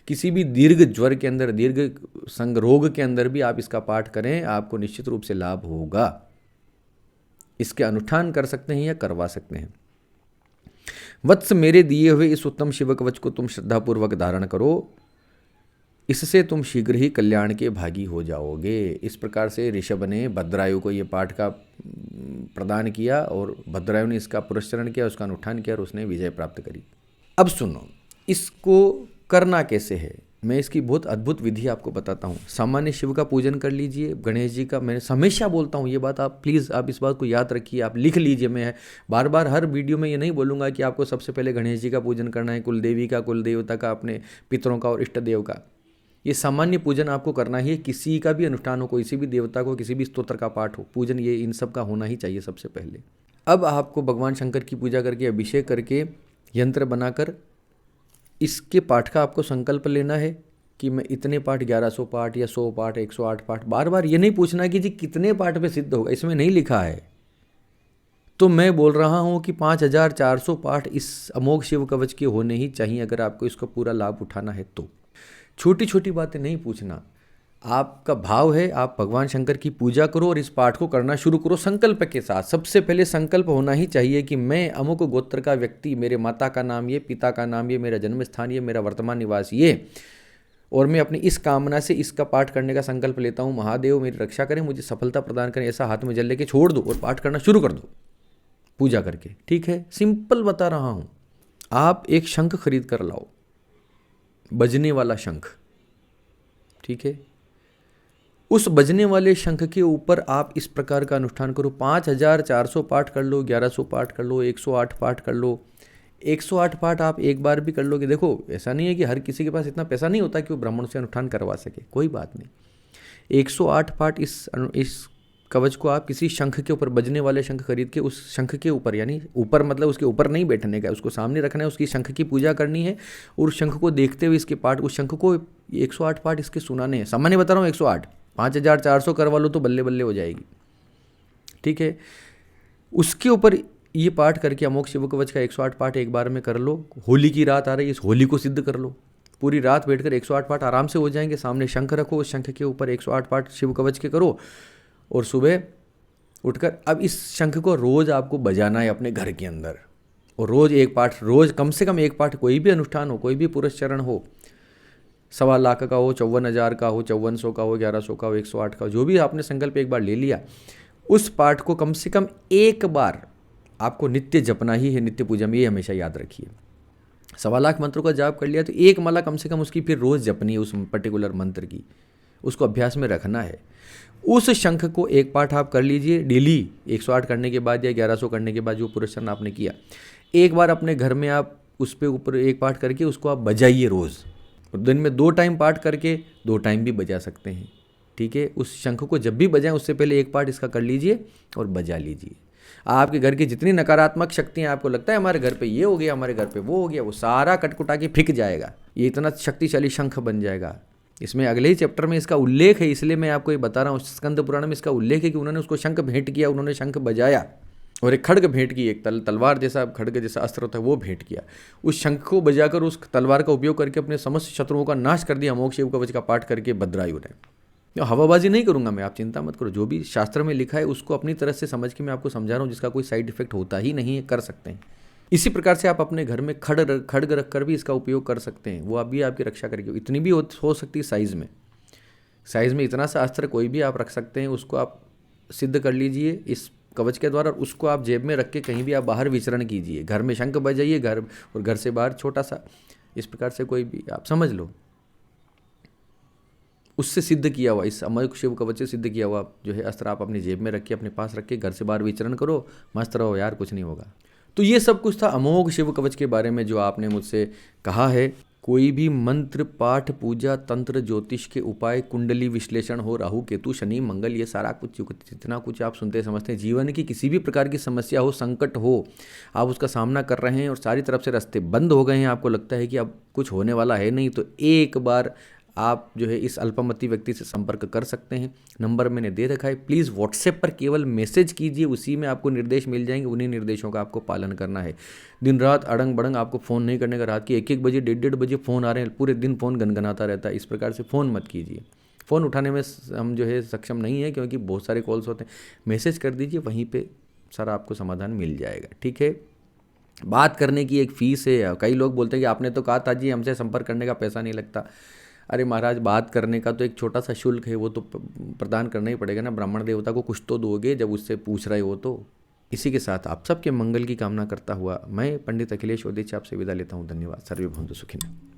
किसी भी दीर्घ ज्वर के अंदर, दीर्घ संग रोग के अंदर भी आप इसका पाठ करें, आपको निश्चित रूप से लाभ होगा। इसके अनुष्ठान कर सकते हैं या करवा सकते हैं। वत्स, मेरे दिए हुए इस उत्तम शिव कवच को तुम श्रद्धापूर्वक धारण करो, इससे तुम शीघ्र ही कल्याण के भागी हो जाओगे। इस प्रकार से ऋषभ ने भद्रायु को ये पाठ का प्रदान किया और भद्रायु ने इसका पुरस्चरण किया, उसका अनुष्ठान किया और उसने विजय प्राप्त करी। अब सुनो, इसको करना कैसे है, मैं इसकी बहुत अद्भुत विधि आपको बताता हूँ। सामान्य शिव का पूजन कर लीजिए, गणेश जी का, मैं हमेशा बोलता हूँ ये बात, आप प्लीज़ आप इस बात को याद रखिए, आप लिख लीजिए। मैं बार बार हर वीडियो में ये नहीं बोलूँगा कि आपको सबसे पहले गणेश जी का पूजन करना है, कुलदेवी का, कुलदेवता का, अपने पितरों का और इष्ट देव का। ये सामान्य पूजन आपको करना ही है। किसी का भी अनुष्ठान हो, किसी भी देवता को, किसी भी स्तोत्र का पाठ हो, पूजन ये इन सब का होना ही चाहिए सबसे पहले। अब आपको भगवान शंकर की पूजा करके, अभिषेक करके, यंत्र बनाकर इसके पाठ का आपको संकल्प लेना है कि मैं इतने पाठ, 1100 पाठ या 100 पाठ, 108 पाठ। बार बार ये नहीं पूछना कि जी कितने पाठ पे सिद्ध होगा, इसमें नहीं लिखा है। तो मैं बोल रहा हूँ कि 5400 पाठ इस अमोघ शिव कवच के होने ही चाहिए, अगर आपको इसका पूरा लाभ उठाना है तो। छोटी छोटी बातें नहीं पूछना, आपका भाव है, आप भगवान शंकर की पूजा करो और इस पाठ को करना शुरू करो संकल्प के साथ। सबसे पहले संकल्प होना ही चाहिए कि मैं अमुक गोत्र का व्यक्ति, मेरे माता का नाम ये, पिता का नाम ये, मेरा जन्म स्थान ये, मेरा वर्तमान निवास ये, और मैं अपनी इस कामना से इसका पाठ करने का संकल्प लेता हूँ। महादेव मेरी रक्षा करें, मुझे सफलता प्रदान करें। ऐसा हाथ में जल लेके छोड़ दो और पाठ करना शुरू कर दो पूजा करके। ठीक है, सिंपल बता रहा हूँ। आप एक शंख खरीद कर लाओ, बजने वाला शंख, ठीक है। उस बजने वाले शंख के ऊपर आप इस प्रकार का अनुष्ठान करो। 5400 पाठ कर लो, 1100 पाठ कर लो, 108 पाठ कर लो। 108 पाठ आप एक बार भी कर लोगे। देखो, ऐसा नहीं है कि हर किसी के पास इतना पैसा नहीं होता कि वो ब्राह्मण से अनुष्ठान करवा सके, कोई बात नहीं। 108 पाठ इस कवच को आप किसी शंख के ऊपर, बजने वाले शंख खरीद के, उस शंख के ऊपर, यानी ऊपर मतलब उसके ऊपर नहीं बैठने का, उसको सामने रखना है, उसकी शंख की पूजा करनी है और उस शंख को देखते हुए इसके पाठ, उस शंख को 108 पाठ इसके सुनाने हैं। सामान्य बता रहा हूँ 108, 5400 करवा लो तो बल्ले बल्ले हो जाएगी। ठीक है, उसके ऊपर ये पाठ करके अमोघ शिव कवच का 108 पाठ एक बार में कर लो। होली की रात आ रही है, इस होली को सिद्ध कर लो। पूरी रात बैठकर 108 पाठ आराम से हो जाएंगे। सामने शंख रखो, उस शंख के ऊपर 108 पाठ शिव कवच के करो और सुबह उठकर अब इस शंख को रोज़ आपको बजाना है अपने घर के अंदर। और रोज़ एक पाठ, रोज़ कम से कम एक पाठ, कोई भी अनुष्ठान हो, कोई भी पुरस्चरण हो, 1.25 लाख का हो, 54,000 का हो, 5400 का हो, 1100 का हो, 108 का हो, जो भी आपने संकल्प एक बार ले लिया, उस पाठ को कम से कम एक बार आपको नित्य जपना ही है। नित्य पूजा में ये हमेशा याद रखिए। 1.25 लाख मंत्रों का जाप कर लिया तो एक माला कम से कम उसकी फिर रोज़ जपनी है, उस पर्टिकुलर मंत्र की, उसको अभ्यास में रखना है। उस शंख को एक पाठ आप कर लीजिए डेली, 108 करने के बाद या 1100 करने के बाद जो पुरस्चरण आपने किया, एक बार अपने घर में आप उस पे ऊपर एक पाठ करके उसको आप बजाइए रोज़। और दिन में 2 टाइम पाठ करके 2 टाइम भी बजा सकते हैं। ठीक है, उस शंख को जब भी बजाएं उससे पहले एक पाठ इसका कर लीजिए और बजा लीजिए। आपके घर की जितनी नकारात्मक शक्तियाँ, आपको लगता है हमारे घर पे ये हो गया, हमारे घर पे वो हो गया, वो सारा कटकुटा के फेंक जाएगा। ये इतना शक्तिशाली शंख बन जाएगा। इसमें अगले ही चैप्टर में इसका उल्लेख है, इसलिए मैं आपको ये बता रहा हूँ। स्कंद पुराण में इसका उल्लेख है कि उन्होंने उसको शंख भेंट किया, उन्होंने शंख बजाया और एक खड्ग भेंट की, एक तलवार जैसा, खड्ग जैसा अस्त्र होता है वो भेंट किया। उस शंख को बजाकर, उस तलवार का उपयोग करके अपने समस्त शत्रुओं का नाश कर दिया अमोघ शिव कवच का पाठ करके भद्रायु ने। हवाबाजी नहीं करूंगा मैं, आप चिंता मत करो। जो भी शास्त्र में लिखा है उसको अपनी तरह से समझ के मैं आपको समझा रहा हूँ, जिसका कोई साइड इफेक्ट होता ही नहीं है, कर सकते हैं। इसी प्रकार से आप अपने घर में खड्ग रख कर भी इसका उपयोग कर सकते हैं, वो अभी आपकी रक्षा करेगी। इतनी भी हो सकती है साइज़ में इतना सा अस्त्र कोई भी आप रख सकते हैं, उसको आप सिद्ध कर लीजिए इस कवच के द्वारा। उसको आप जेब में रख के कहीं भी आप बाहर विचरण कीजिए, घर में शंख बजाइए, घर से बाहर छोटा सा, इस प्रकार से कोई भी आप समझ लो, उससे सिद्ध किया हुआ, इस अमर शिव कवच से सिद्ध किया हुआ जो है अस्त्र आप अपनी जेब में रखिए, अपने पास रखिए, घर से बाहर विचरण करो, मस्त रहो यार, कुछ नहीं होगा। तो ये सब कुछ था अमोघ शिव कवच के बारे में जो आपने मुझसे कहा है। कोई भी मंत्र पाठ पूजा तंत्र ज्योतिष के उपाय, कुंडली विश्लेषण हो, राहु केतु शनि मंगल, ये सारा कुछ जितना कुछ आप सुनते समझते हैं, जीवन की किसी भी प्रकार की समस्या हो, संकट हो, आप उसका सामना कर रहे हैं और सारी तरफ से रास्ते बंद हो गए हैं, आपको लगता है कि अब कुछ होने वाला है नहीं, तो एक बार आप जो है इस अल्पमति व्यक्ति से संपर्क कर सकते हैं। नंबर मैंने दे रखा है, प्लीज़ व्हाट्सएप पर केवल मैसेज कीजिए, उसी में आपको निर्देश मिल जाएंगे, उन्हीं निर्देशों का आपको पालन करना है। दिन रात अड़ंग बड़ंग आपको फ़ोन नहीं करने का, रात के 1-1 बजे 1:30 बजे फ़ोन आ रहे हैं, पूरे दिन फ़ोन गनगनाता रहता है, इस प्रकार से फ़ोन मत कीजिए। फ़ोन उठाने में हम जो है सक्षम नहीं है, क्योंकि बहुत सारे कॉल्स होते हैं। मैसेज कर दीजिए, वहीं पर सारा आपको समाधान मिल जाएगा, ठीक है। बात करने की एक फ़ीस है। कई लोग बोलते हैं कि आपने तो कहा था जी हमसे संपर्क करने का पैसा नहीं लगता। अरे महाराज, बात करने का तो एक छोटा सा शुल्क है, वो तो प्रदान करना ही पड़ेगा ना, ब्राह्मण देवता को कुछ तो दोगे जब उससे पूछ रहे हो तो। इसी के साथ आप सबके मंगल की कामना करता हुआ मैं पंडित अखिलेश ओदेचा आपसे विदा लेता हूँ। धन्यवाद। सर्वे भवन्तु सुखिनः।